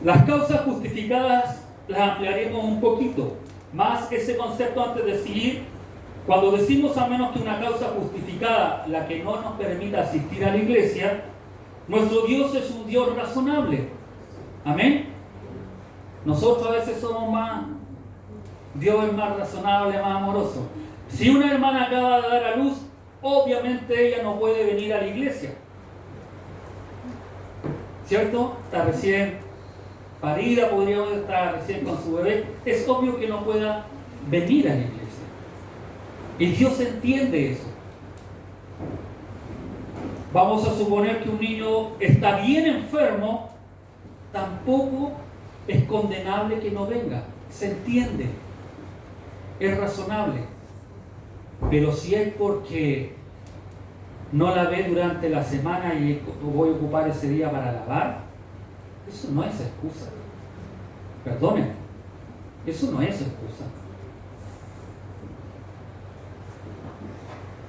Las causas justificadas las ampliaremos un poquito. Más ese concepto antes de seguir, cuando decimos a menos que una causa justificada, la que no nos permita asistir a la iglesia, nuestro Dios es un Dios razonable. Amén. Nosotros a veces somos más, Dios es más razonable, más amoroso. Si una hermana acaba de dar a luz, obviamente ella no puede venir a la iglesia. ¿Cierto? Está recién parida, podría estar recién con su bebé. Es obvio que no pueda venir a la iglesia. Y Dios entiende eso. Vamos a suponer que un niño está bien enfermo, tampoco es condenable que no venga. Se entiende. Es razonable. Pero si es porque no la ve durante la semana y voy a ocupar ese día para alabar, eso no es excusa. Perdonen, eso no es excusa.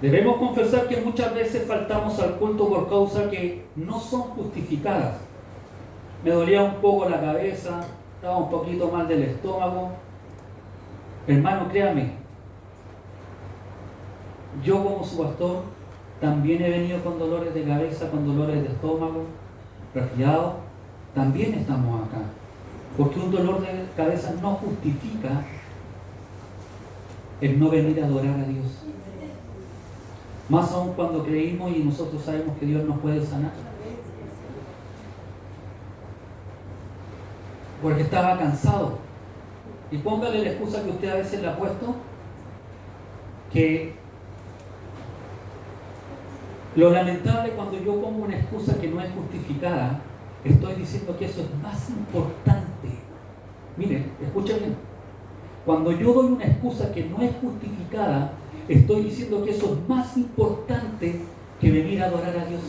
Debemos confesar que muchas veces faltamos al culto por causas que no son justificadas. Me dolía un poco la cabeza, estaba un poquito mal del estómago. Hermano, créame, yo como su pastor también he venido con dolores de cabeza, con dolores de estómago, resfriado. También estamos acá. Porque un dolor de cabeza no justifica el no venir a adorar a Dios. Más aún cuando creímos y nosotros sabemos que Dios nos puede sanar. Porque estaba cansado. Y póngale la excusa que usted a veces le ha puesto, que lo lamentable cuando yo pongo una excusa que no es justificada, estoy diciendo que eso es más importante. Mire, escucha bien. Cuando yo doy una excusa que no es justificada, estoy diciendo que eso es más importante que venir a adorar a Dios.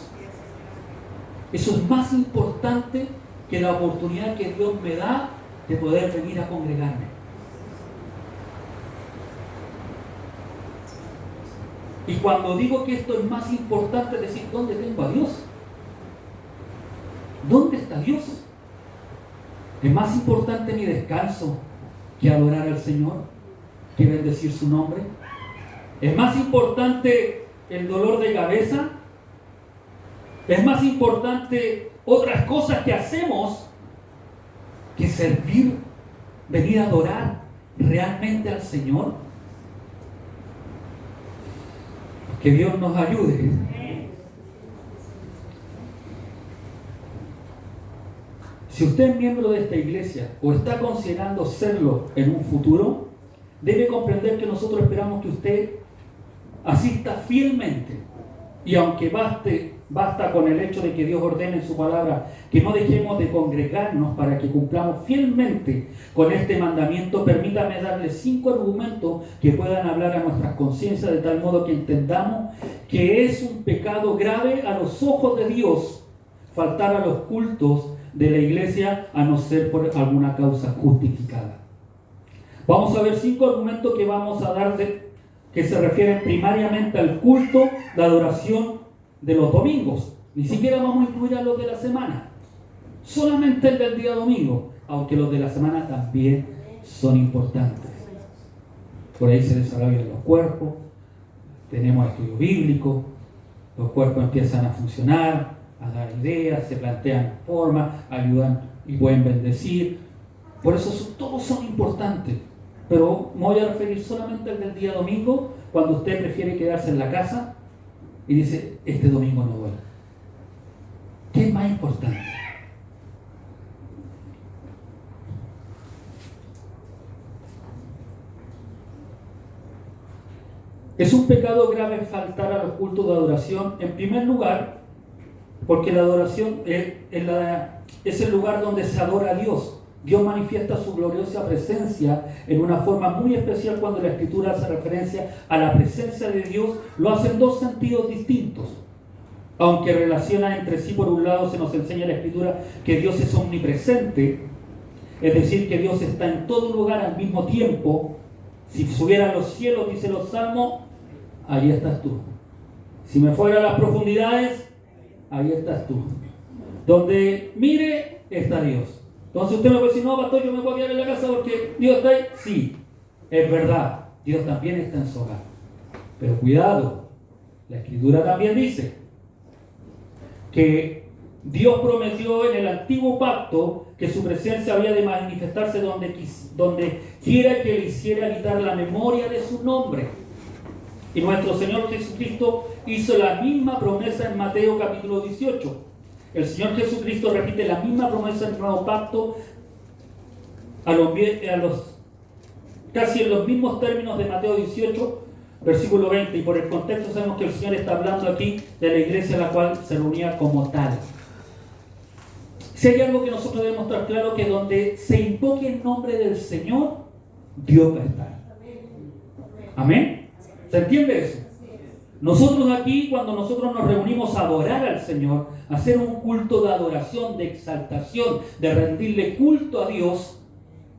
Eso es más importante que la oportunidad que Dios me da de poder venir a congregarme. Y cuando digo que esto es más importante, es decir, ¿dónde tengo a Dios? ¿Dónde está Dios? ¿Es más importante mi descanso que adorar al Señor, que bendecir su nombre? ¿Es más importante el dolor de cabeza? ¿Es más importante otras cosas que hacemos que servir, venir a adorar realmente al Señor? Que Dios nos ayude. Si usted es miembro de esta iglesia o está considerando serlo en un futuro, debe comprender que nosotros esperamos que usted asista fielmente. Y aunque basta con el hecho de que Dios ordene en su palabra que no dejemos de congregarnos para que cumplamos fielmente con este mandamiento, permítame darle 5 argumentos que puedan hablar a nuestras conciencias de tal modo que entendamos que es un pecado grave a los ojos de Dios faltar a los cultos de la iglesia a no ser por alguna causa justificada. Vamos a ver 5 argumentos que vamos a dar que se refieren primariamente al culto de adoración de los domingos. Ni siquiera vamos a incluir a los de la semana, solamente el del día domingo, aunque los de la semana también son importantes. Por ahí se desarrollan los cuerpos, tenemos estudio bíblico, los cuerpos empiezan a funcionar, a dar ideas, se plantean formas, ayudan y pueden bendecir. Por eso todos son importantes. Pero me voy a referir solamente al del día domingo, cuando usted prefiere quedarse en la casa y dice, este domingo no voy. ¿Qué es más importante? Es un pecado grave faltar a los cultos de adoración, en primer lugar, porque la adoración es el lugar donde se adora a Dios. Dios manifiesta su gloriosa presencia en una forma muy especial cuando la Escritura hace referencia a la presencia de Dios. Lo hace en 2 sentidos distintos. Aunque relaciona entre sí, por un lado se nos enseña la Escritura que Dios es omnipresente, es decir, que Dios está en todo lugar al mismo tiempo, Si subiera a los cielos, dice los salmos, ahí estás tú. Si me fuera a las profundidades, ahí estás tú. Donde mire, está Dios. Entonces usted me puede decir, no, pastor, yo me voy a quedar en la casa porque Dios está ahí. Sí, es verdad, Dios también está en su hogar. Pero cuidado, la Escritura también dice que Dios prometió en el antiguo pacto que su presencia había de manifestarse donde quiera que le hiciera habitar la memoria de su nombre. Y nuestro Señor Jesucristo hizo la misma promesa en Mateo capítulo 18. El Señor Jesucristo repite la misma promesa en el nuevo pacto casi en los mismos términos de Mateo 18, versículo 20. Y por el contexto sabemos que el Señor está hablando aquí de la iglesia a la cual se reunía como tal. Si hay algo que nosotros debemos estar claro, que donde se invoque el nombre del Señor, Dios va a estar. Amén. ¿Se entiende eso? Nosotros aquí, cuando nosotros nos reunimos a adorar al Señor, a hacer un culto de adoración, de exaltación, de rendirle culto a Dios,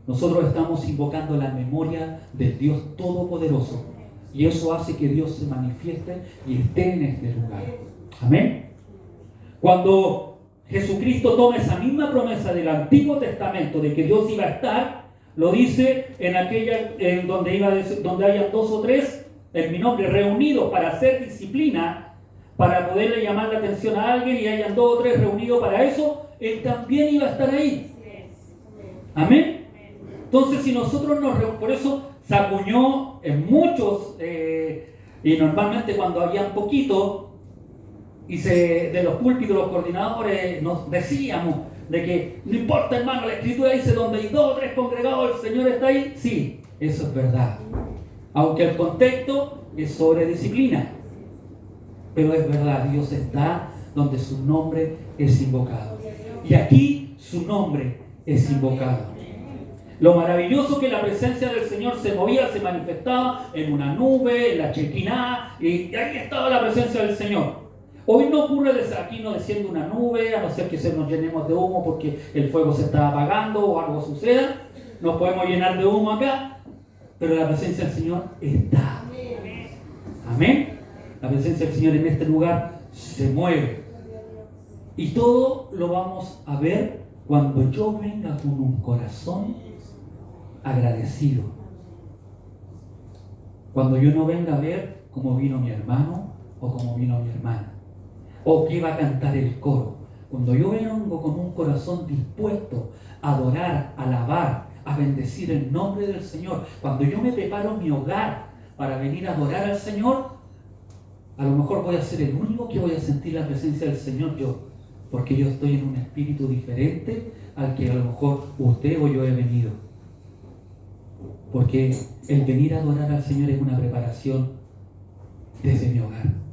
nosotros estamos invocando la memoria del Dios Todopoderoso. Y eso hace que Dios se manifieste y esté en este lugar. Amén. Cuando Jesucristo toma esa misma promesa del Antiguo Testamento de que Dios iba a estar, lo dice en donde haya 2 o 3 en mi nombre reunidos para hacer disciplina, para poderle llamar la atención a alguien, y hayan 2 o 3 reunidos para eso, Él también iba a estar ahí. Amén. Entonces, si nosotros por eso se acuñó en muchos, y normalmente cuando habían poquito, de los púlpitos, los coordinadores, nos decíamos de que no importa, hermano, la Escritura dice donde hay 2 o 3 congregados, el Señor está ahí. Sí, eso es verdad. Aunque el contexto es sobre disciplina. Pero es verdad, Dios está donde su nombre es invocado. Y aquí su nombre es invocado. Lo maravilloso que la presencia del Señor se movía, se manifestaba en una nube, en la Shekinah, y ahí estaba la presencia del Señor. Hoy no ocurre desde aquí no desciende una nube, a no ser que se nos llenemos de humo porque el fuego se está apagando o algo suceda. Nos podemos llenar de humo acá, pero la presencia del Señor está. Amén. La presencia del Señor en este lugar se mueve. Y todo lo vamos a ver cuando yo venga con un corazón agradecido. Cuando yo no venga a ver cómo vino mi hermano o cómo vino mi hermana, o que iba a cantar el coro. Cuando yo vengo con un corazón dispuesto a adorar, a alabar, a bendecir el nombre del Señor, cuando yo me preparo en mi hogar para venir a adorar al Señor, a lo mejor voy a ser el único que voy a sentir la presencia del Señor yo, porque yo estoy en un espíritu diferente al que a lo mejor usted o yo he venido. Porque el venir a adorar al Señor es una preparación desde mi hogar.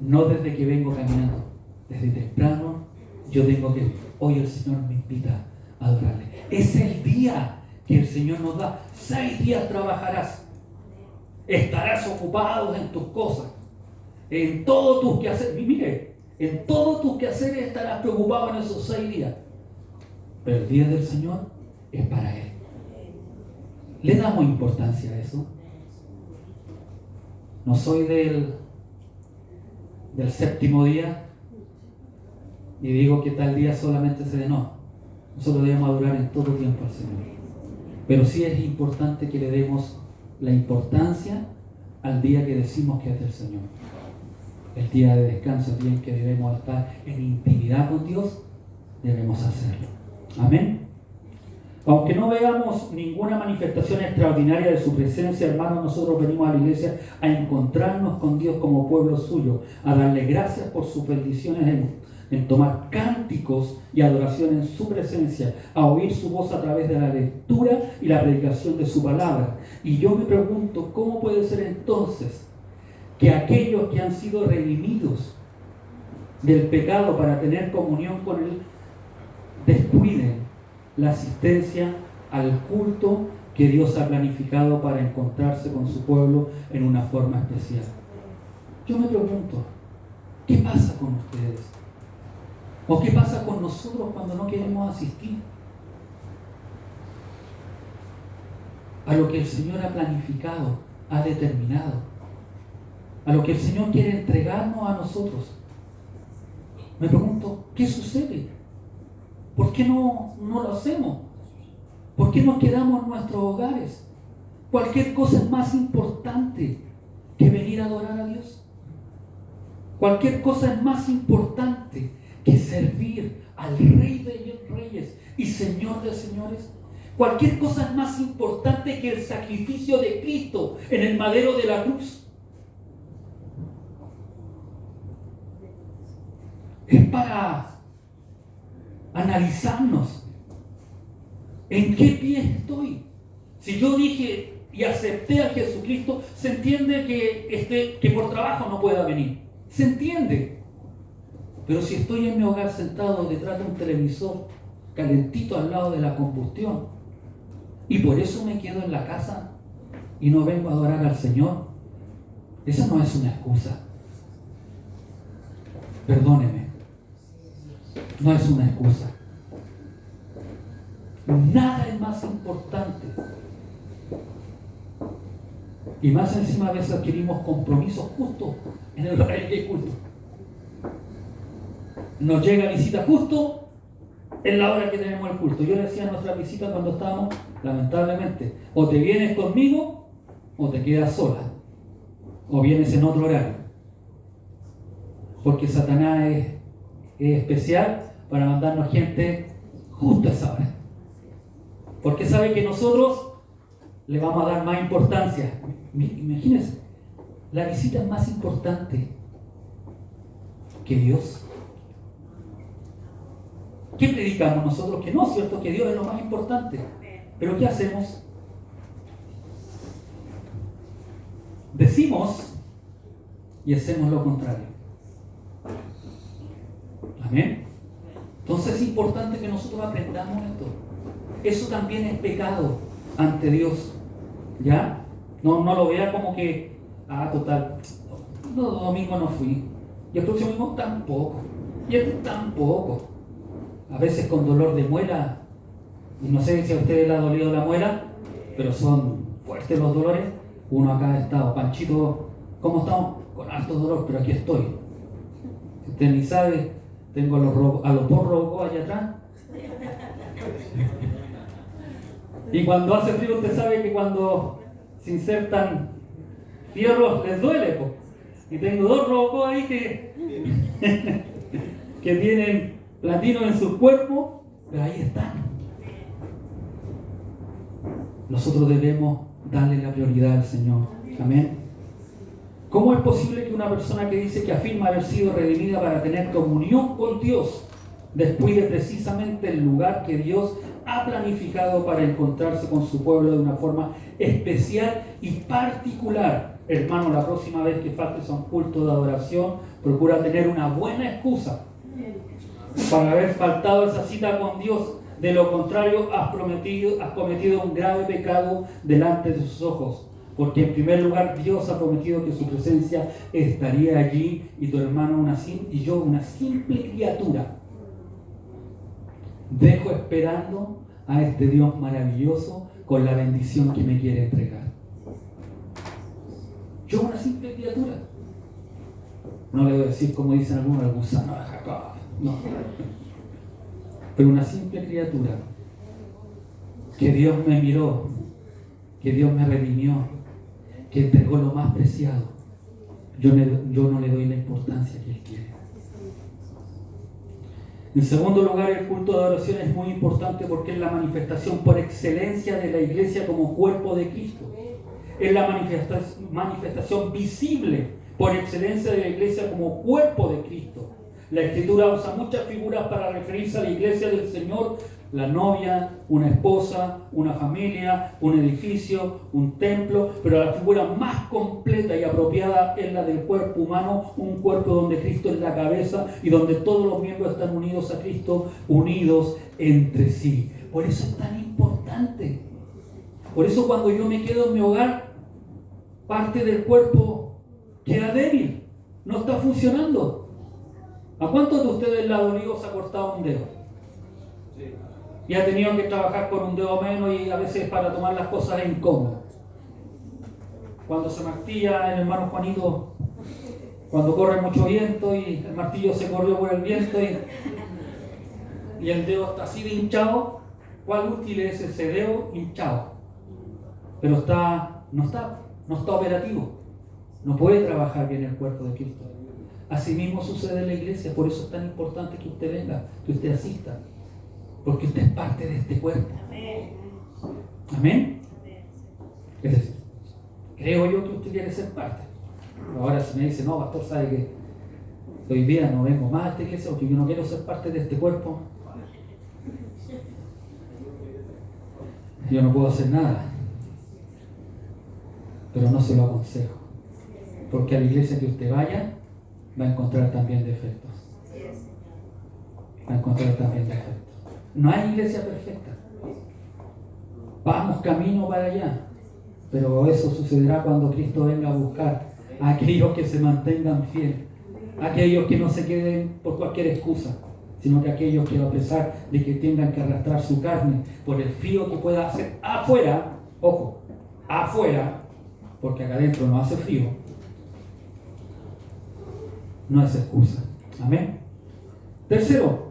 No desde que vengo caminando, desde temprano yo tengo que, hoy el Señor me invita a adorarle. Es el día que el Señor nos da. 6 días trabajarás, estarás ocupado en tus cosas, en todos tus quehaceres. Mire, en todos tus quehaceres estarás preocupado en esos 6 días. Pero el día del Señor es para Él. ¿Le damos importancia a eso? No soy del 7º día y digo que tal día solamente se dé. No, nosotros debemos adorar en todo tiempo al Señor, pero sí es importante que le demos la importancia al día que decimos que es del Señor, el día de descanso, el día en que debemos estar en intimidad con Dios. Debemos hacerlo. Amén. Aunque no veamos ninguna manifestación extraordinaria de su presencia, hermanos, nosotros venimos a la iglesia a encontrarnos con Dios como pueblo suyo, a darle gracias por sus bendiciones en tomar cánticos y adoración en su presencia, a oír su voz a través de la lectura y la predicación de su palabra. Y yo me pregunto, ¿cómo puede ser entonces que aquellos que han sido redimidos del pecado para tener comunión con Él descuiden la asistencia al culto que Dios ha planificado para encontrarse con su pueblo en una forma especial? Yo me pregunto, ¿qué pasa con ustedes? ¿O qué pasa con nosotros cuando no queremos asistir? a lo que el Señor ha planificado, ha determinado, a lo que el Señor quiere entregarnos a nosotros. Me pregunto, ¿qué sucede? ¿Por qué no lo hacemos? ¿Por qué nos quedamos en nuestros hogares? Cualquier cosa es más importante que venir a adorar a Dios. Cualquier cosa es más importante que servir al Rey de Reyes y Señor de Señores. Cualquier cosa es más importante que el sacrificio de Cristo en el madero de la cruz. Es para analizarnos. ¿En qué pie estoy? Si yo dije y acepté a Jesucristo, se entiende que por trabajo no pueda venir. Se entiende. Pero si estoy en mi hogar sentado detrás de un televisor calentito al lado de la combustión y por eso me quedo en la casa y no vengo a adorar al Señor, esa no es una excusa. Perdóneme. No es una excusa. Nada es más importante. Y más encima a veces adquirimos compromisos justo en el horario de culto. Nos llega visita justo en la hora que tenemos el culto. Yo le decía a nuestra visita cuando estábamos, lamentablemente, o te vienes conmigo o te quedas sola. O vienes en otro horario. Porque Satanás es especial para mandarnos gente justo a esa hora. Porque sabe que nosotros le vamos a dar más importancia. Imagínense, la visita es más importante que Dios. ¿Qué predicamos nosotros? Que no, ¿cierto? Que Dios es lo más importante. Pero ¿qué hacemos? Decimos y hacemos lo contrario. Amén. Entonces es importante que nosotros aprendamos esto. Eso también es pecado ante Dios. ¿Ya? No lo vea como que, total, no, domingo no fui. Y el próximo domingo tampoco. Y este tampoco. A veces con dolor de muela. Y no sé si a ustedes les ha dolido la muela, pero son fuertes los dolores. Uno acá ha estado, Panchito, ¿cómo estamos? Con alto dolor, pero aquí estoy. Si usted ni sabe, tengo a los dos robos allá atrás. Y cuando hace frío, usted sabe que cuando se insertan fierros les duele, po. Y tengo dos robos ahí que tienen platino en su cuerpo, pero ahí están. Nosotros debemos darle la prioridad al Señor. Amén. ¿Cómo es posible que una persona que dice que afirma haber sido redimida para tener comunión con Dios descuide precisamente el lugar que Dios ha planificado para encontrarse con su pueblo de una forma especial y particular? Hermano, la próxima vez que faltes a un culto de adoración, procura tener una buena excusa para haber faltado esa cita con Dios. De lo contrario, has cometido un grave pecado delante de sus ojos. Porque en primer lugar, Dios ha prometido que su presencia estaría allí y tu hermano y yo una simple criatura. Dejo esperando a este Dios maravilloso con la bendición que me quiere entregar. Yo una simple criatura. No le voy a decir como dicen algunos, el gusano de Jacob. No. Pero una simple criatura que Dios me miró, que Dios me redimió, que entregó lo más preciado. Yo no le doy la importancia que Él quiere. En segundo lugar, el culto de adoración es muy importante porque es la manifestación por excelencia de la iglesia como cuerpo de Cristo. Es la manifestación visible por excelencia de la iglesia como cuerpo de Cristo. La Escritura usa muchas figuras para referirse a la iglesia del Señor: la novia, una esposa, una familia, un edificio, un templo, pero la figura más completa y apropiada es la del cuerpo humano, un cuerpo donde Cristo es la cabeza y donde todos los miembros están unidos a Cristo, unidos entre sí. Por eso es tan importante. Por eso cuando yo me quedo en mi hogar, parte del cuerpo queda débil, no está funcionando. ¿A cuántos de ustedes le ha dolido o se ha cortado un dedo? y ha tenido que trabajar con un dedo menos y a veces para tomar las cosas es incómodo. Cuando se martilla el hermano Juanito, cuando corre mucho viento y el martillo se corrió por el viento y el dedo está así de hinchado, ¿cuál útil es ese dedo hinchado? Pero no está operativo, no puede trabajar bien el cuerpo de Cristo. Asimismo sucede en la iglesia, por eso es tan importante que usted venga, que usted asista, porque usted es parte de este cuerpo. Amén. Es decir, creo yo que usted quiere ser parte. Ahora si me dice, no, pastor, sabe que hoy día no vengo más a esta iglesia porque yo no quiero ser parte de este cuerpo, yo no puedo hacer nada. Pero no se lo aconsejo, porque a la iglesia que usted vaya va a encontrar también defectos. Va a encontrar también defectos. No hay iglesia perfecta. Vamos camino para allá, pero eso sucederá cuando Cristo venga a buscar a aquellos que se mantengan fieles, a aquellos que no se queden por cualquier excusa, sino que aquellos que, a pesar de que tengan que arrastrar su carne por el frío que pueda hacer afuera, ojo, afuera, porque acá adentro no hace frío, no es excusa. Amén. Tercero,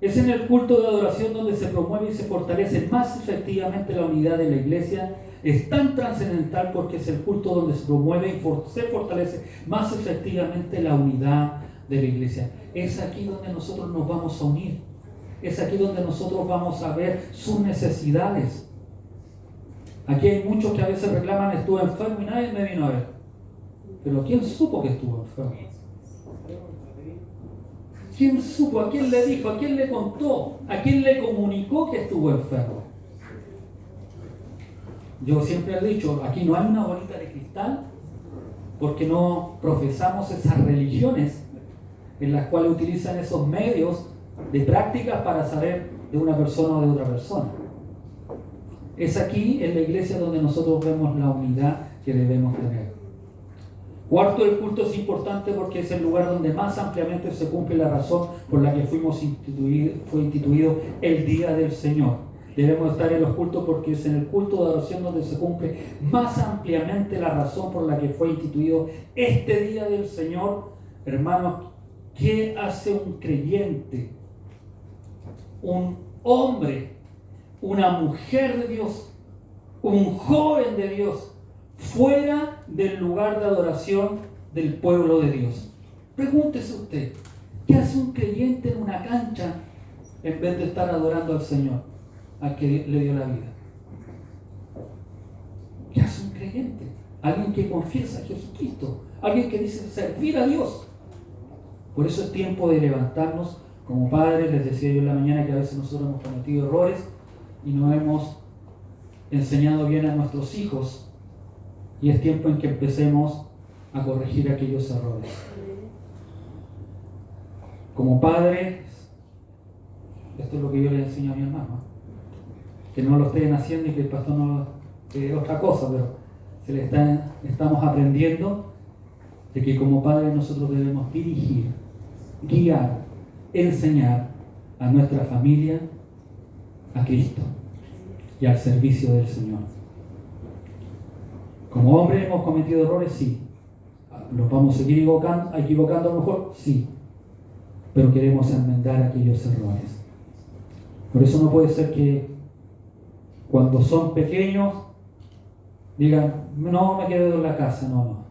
es en el culto de adoración donde se promueve y se fortalece más efectivamente la unidad de la iglesia. Es tan trascendental porque es el culto donde se promueve y se fortalece más efectivamente la unidad de la iglesia. Es aquí donde nosotros nos vamos a unir. Es aquí donde nosotros vamos a ver sus necesidades. Aquí hay muchos que a veces reclaman, estuve enfermo y nadie me vino a ver. Pero ¿quién supo que estuvo enfermo? ¿Quién supo? ¿A quién le dijo? ¿A quién le contó? ¿A quién le comunicó que estuvo enfermo? Yo siempre he dicho, aquí no hay una bolita de cristal, porque no profesamos esas religiones en las cuales utilizan esos medios de prácticas para saber de una persona o de otra persona. Es aquí en la iglesia donde nosotros vemos la unidad que debemos tener. Cuarto, el culto es importante porque es el lugar donde más ampliamente se cumple la razón por la que fue instituido el Día del Señor. Debemos estar en los cultos porque es en el culto de adoración donde se cumple más ampliamente la razón por la que fue instituido este Día del Señor. Hermanos, ¿qué hace un creyente, un hombre, una mujer de Dios, un joven de Dios, fuera del lugar de adoración del pueblo de Dios? Pregúntese usted, ¿qué hace un creyente en una cancha en vez de estar adorando al Señor, al que le dio la vida? ¿Qué hace un creyente? Alguien que confiesa a Jesucristo, alguien que dice servir a Dios. Por eso es tiempo de levantarnos como padres. Les decía yo en la mañana que a veces nosotros hemos cometido errores y no hemos enseñado bien a nuestros hijos, y es tiempo en que empecemos a corregir aquellos errores. Como padres, esto es lo que yo le enseño a mi hermano, que no lo estén haciendo y que el pastor no es otra cosa, pero estamos aprendiendo de que como padres nosotros debemos dirigir, guiar, enseñar a nuestra familia a Cristo y al servicio del Señor. Como hombres hemos cometido errores, sí. ¿Los vamos a seguir equivocando a lo mejor? Sí. Pero queremos enmendar aquellos errores. Por eso no puede ser que cuando son pequeños digan, no, me quedo en la casa. No.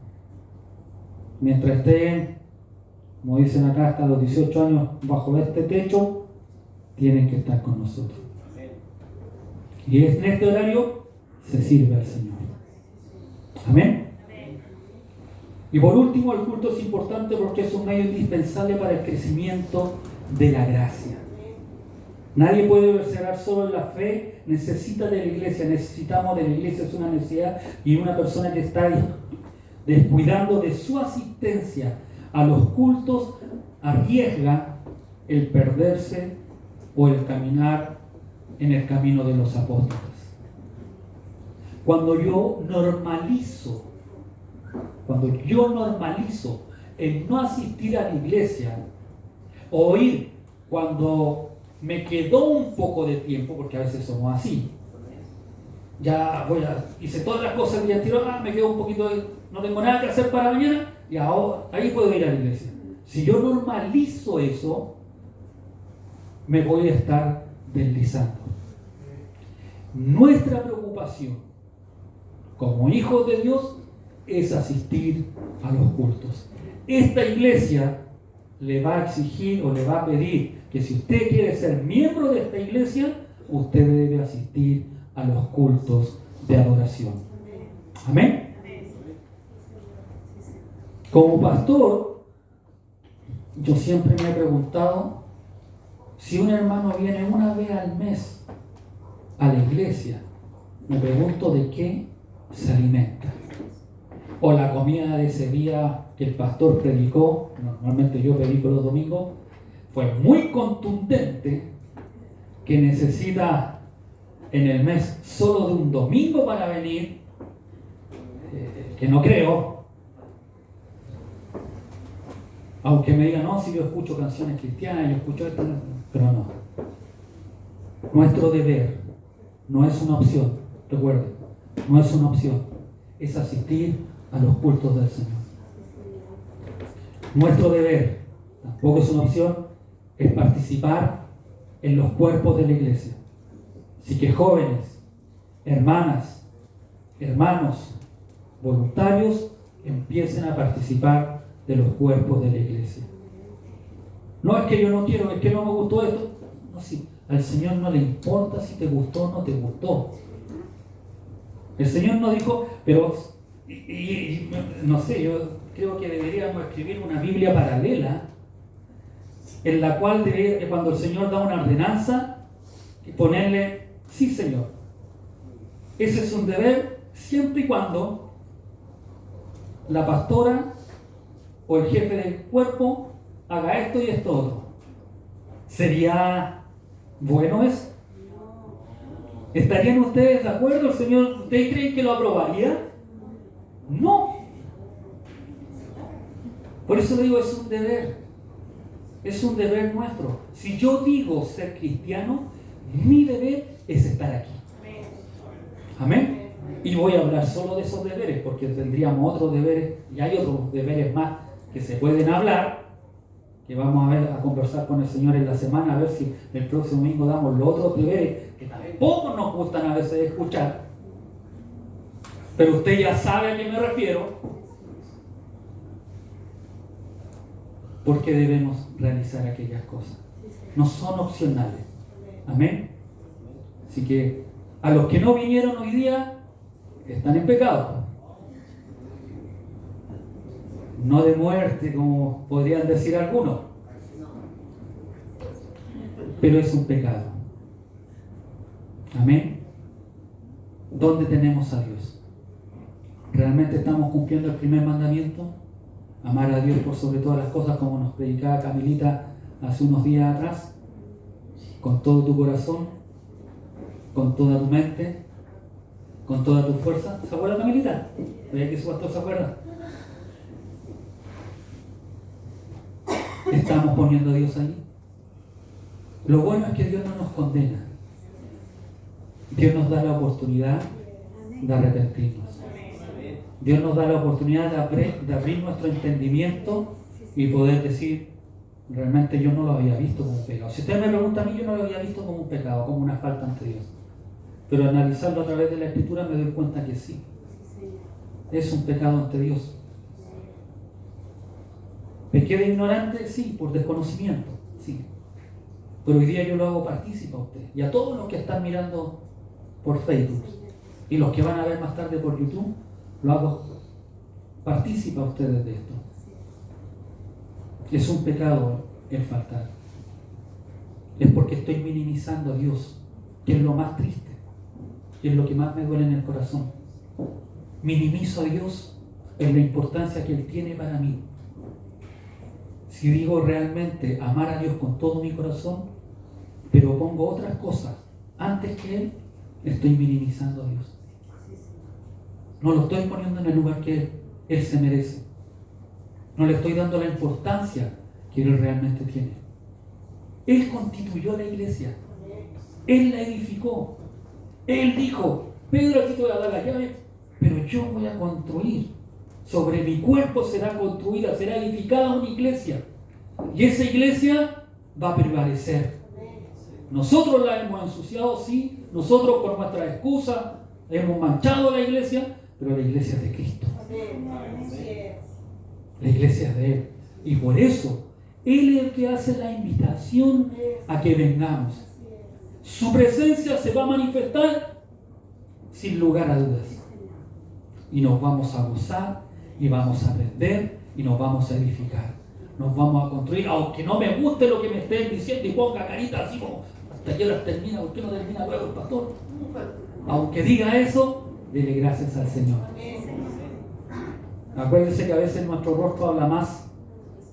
Mientras estén, como dicen acá, hasta los 18 años bajo este techo, tienen que estar con nosotros. Y en este horario se sirve al Señor. Amén. Y por último, el culto es importante porque es un medio indispensable para el crecimiento de la gracia. Nadie puede perseverar solo en la fe, necesita de la iglesia, necesitamos de la iglesia, es una necesidad, y una persona que está descuidando de su asistencia a los cultos arriesga el perderse o el caminar en el camino de los apóstoles. Cuando yo normalizo el no asistir a la iglesia, o ir cuando me quedó un poco de tiempo, porque a veces somos así. Ya hice todas las cosas el día anterior, me quedó un poquito no tengo nada que hacer para mañana, y ahora ahí puedo ir a la iglesia. Si yo normalizo eso, me voy a estar deslizando. Nuestra preocupación como hijos de Dios es asistir a los cultos. Esta iglesia le va a exigir o le va a pedir que si usted quiere ser miembro de esta iglesia, usted debe asistir a los cultos de adoración. Amén. Como pastor, yo siempre me he preguntado, si un hermano viene una vez al mes a la iglesia, me pregunto de qué se alimenta. O la comida de ese día que el pastor predicó, normalmente yo predico los domingos, fue muy contundente, que necesita en el mes solo de un domingo para venir, que no creo, aunque me digan, no, si yo escucho canciones cristianas, yo escucho esto, pero no. Nuestro deber no es una opción, recuerden, no es una opción, es asistir a los cultos del Señor. Nuestro deber, tampoco es una opción, es participar en los cuerpos de la iglesia. Así que jóvenes, hermanas, hermanos, voluntarios, empiecen a participar de los cuerpos de la iglesia. No es que yo no quiero, es que no me gustó esto. No, sí, al Señor no le importa si te gustó o no te gustó. El Señor no dijo, pero, no sé, yo creo que deberíamos escribir una Biblia paralela en la cual cuando el Señor da una ordenanza, ponerle, sí Señor. Ese es un deber siempre y cuando la pastora o el jefe del cuerpo haga esto y esto otro. ¿Sería bueno eso? ¿Estarían ustedes de acuerdo? ¿El Señor, ustedes creen que lo aprobaría? No. Por eso le digo, es un deber. Es un deber nuestro. Si yo digo ser cristiano, mi deber es estar aquí. Amén. Y voy a hablar solo de esos deberes, porque tendríamos otros deberes, y hay otros deberes más que se pueden hablar, que vamos a conversar con el Señor en la semana, a ver si el próximo domingo damos los otros deberes, que tampoco nos gustan a veces escuchar. Pero usted ya sabe a qué me refiero. Porque debemos realizar aquellas cosas. No son opcionales. Amén. Así que a los que no vinieron hoy día, están en pecado. No de muerte, como podrían decir algunos. Pero es un pecado. Amén. ¿Dónde tenemos a Dios? ¿Realmente estamos cumpliendo el primer mandamiento? Amar a Dios por sobre todas las cosas, como nos predicaba Camilita hace unos días atrás, con todo tu corazón, con toda tu mente, con toda tu fuerza. ¿Se acuerda, Camilita? ¿Veía que su pastor se acuerda? ¿Estamos poniendo a Dios ahí? Lo bueno es que Dios no nos condena. Dios nos da la oportunidad de arrepentirnos. Dios nos da la oportunidad de abrir nuestro entendimiento y poder decir, realmente yo no lo había visto como un pecado. Si usted me pregunta a mí, yo no lo había visto como un pecado, como una falta ante Dios. Pero analizarlo a través de la Escritura me doy cuenta que sí. Es un pecado ante Dios. ¿Pequé de ignorante? Sí, por desconocimiento, sí. Pero hoy día yo lo hago partícipe a usted y a todos los que están mirando por Facebook y los que van a ver más tarde por YouTube, lo hago partícipe a ustedes de esto. Es un pecado el faltar. Es porque estoy minimizando a Dios, que es lo más triste, que es lo que más me duele en el corazón. Minimizo a Dios en la importancia que Él tiene para mí. Si digo realmente amar a Dios con todo mi corazón, pero pongo otras cosas antes que Él, estoy minimizando a Dios. No lo estoy poniendo en el lugar que Él se merece. No le estoy dando la importancia que Él realmente tiene. Él constituyó la iglesia. Él la edificó. Él dijo, Pedro, aquí te voy a dar la llave, pero yo voy a construir. Sobre mi cuerpo será construida, será edificada una iglesia. Y esa iglesia va a prevalecer. Nosotros la hemos ensuciado, sí. Nosotros por nuestra excusa hemos manchado la iglesia, pero la iglesia es de Cristo. La iglesia es de Él. Y por eso, Él es el que hace la invitación a que vengamos. Su presencia se va a manifestar sin lugar a dudas. Y nos vamos a gozar, y vamos a aprender, y nos vamos a edificar. Nos vamos a construir, aunque no me guste lo que me estén diciendo y ponga carita así como, hasta que horas termina, ¿por qué no termina luego el pastor? Aunque diga eso, dele gracias al Señor. Acuérdense que a veces nuestro rostro habla más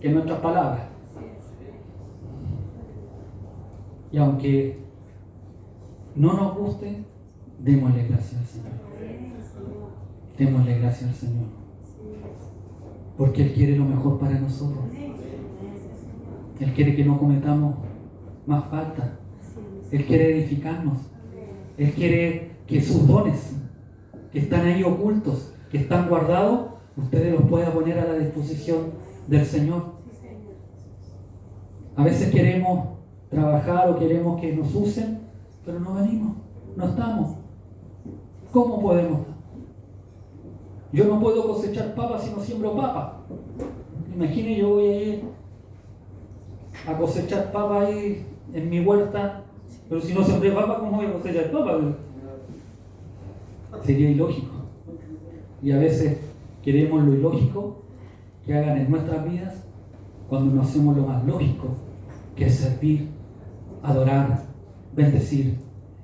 que nuestras palabras. Y aunque no nos guste, démosle gracias al Señor. Démosle gracias al Señor. Porque Él quiere lo mejor para nosotros. Él quiere que no cometamos más falta. Él quiere edificarnos. Él quiere que sus dones, que están ahí ocultos, que están guardados, ustedes los puedan poner a la disposición del Señor. A veces queremos trabajar o queremos que nos usen, pero no venimos, no estamos. ¿Cómo podemos? Yo no puedo cosechar papas si no siembro papas. Imagine, yo voy a ir a cosechar papas ahí en mi huerta, pero si no sembré papas, ¿cómo voy a cosechar papas? Sería ilógico. Y a veces queremos lo ilógico que hagan en nuestras vidas cuando no hacemos lo más lógico, que es servir, adorar, bendecir,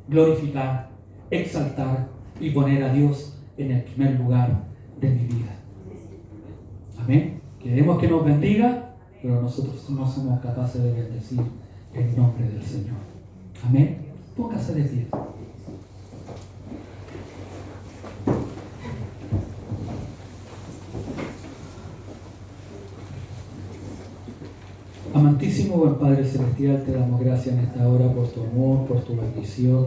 glorificar, exaltar y poner a Dios en el primer lugar de mi vida. Amén. Queremos que nos bendiga, pero nosotros no somos capaces de bendecir el nombre del Señor. Amén. Póngase de pie. Amantísimo buen Padre Celestial, te damos gracias en esta hora por tu amor, por tu bendición.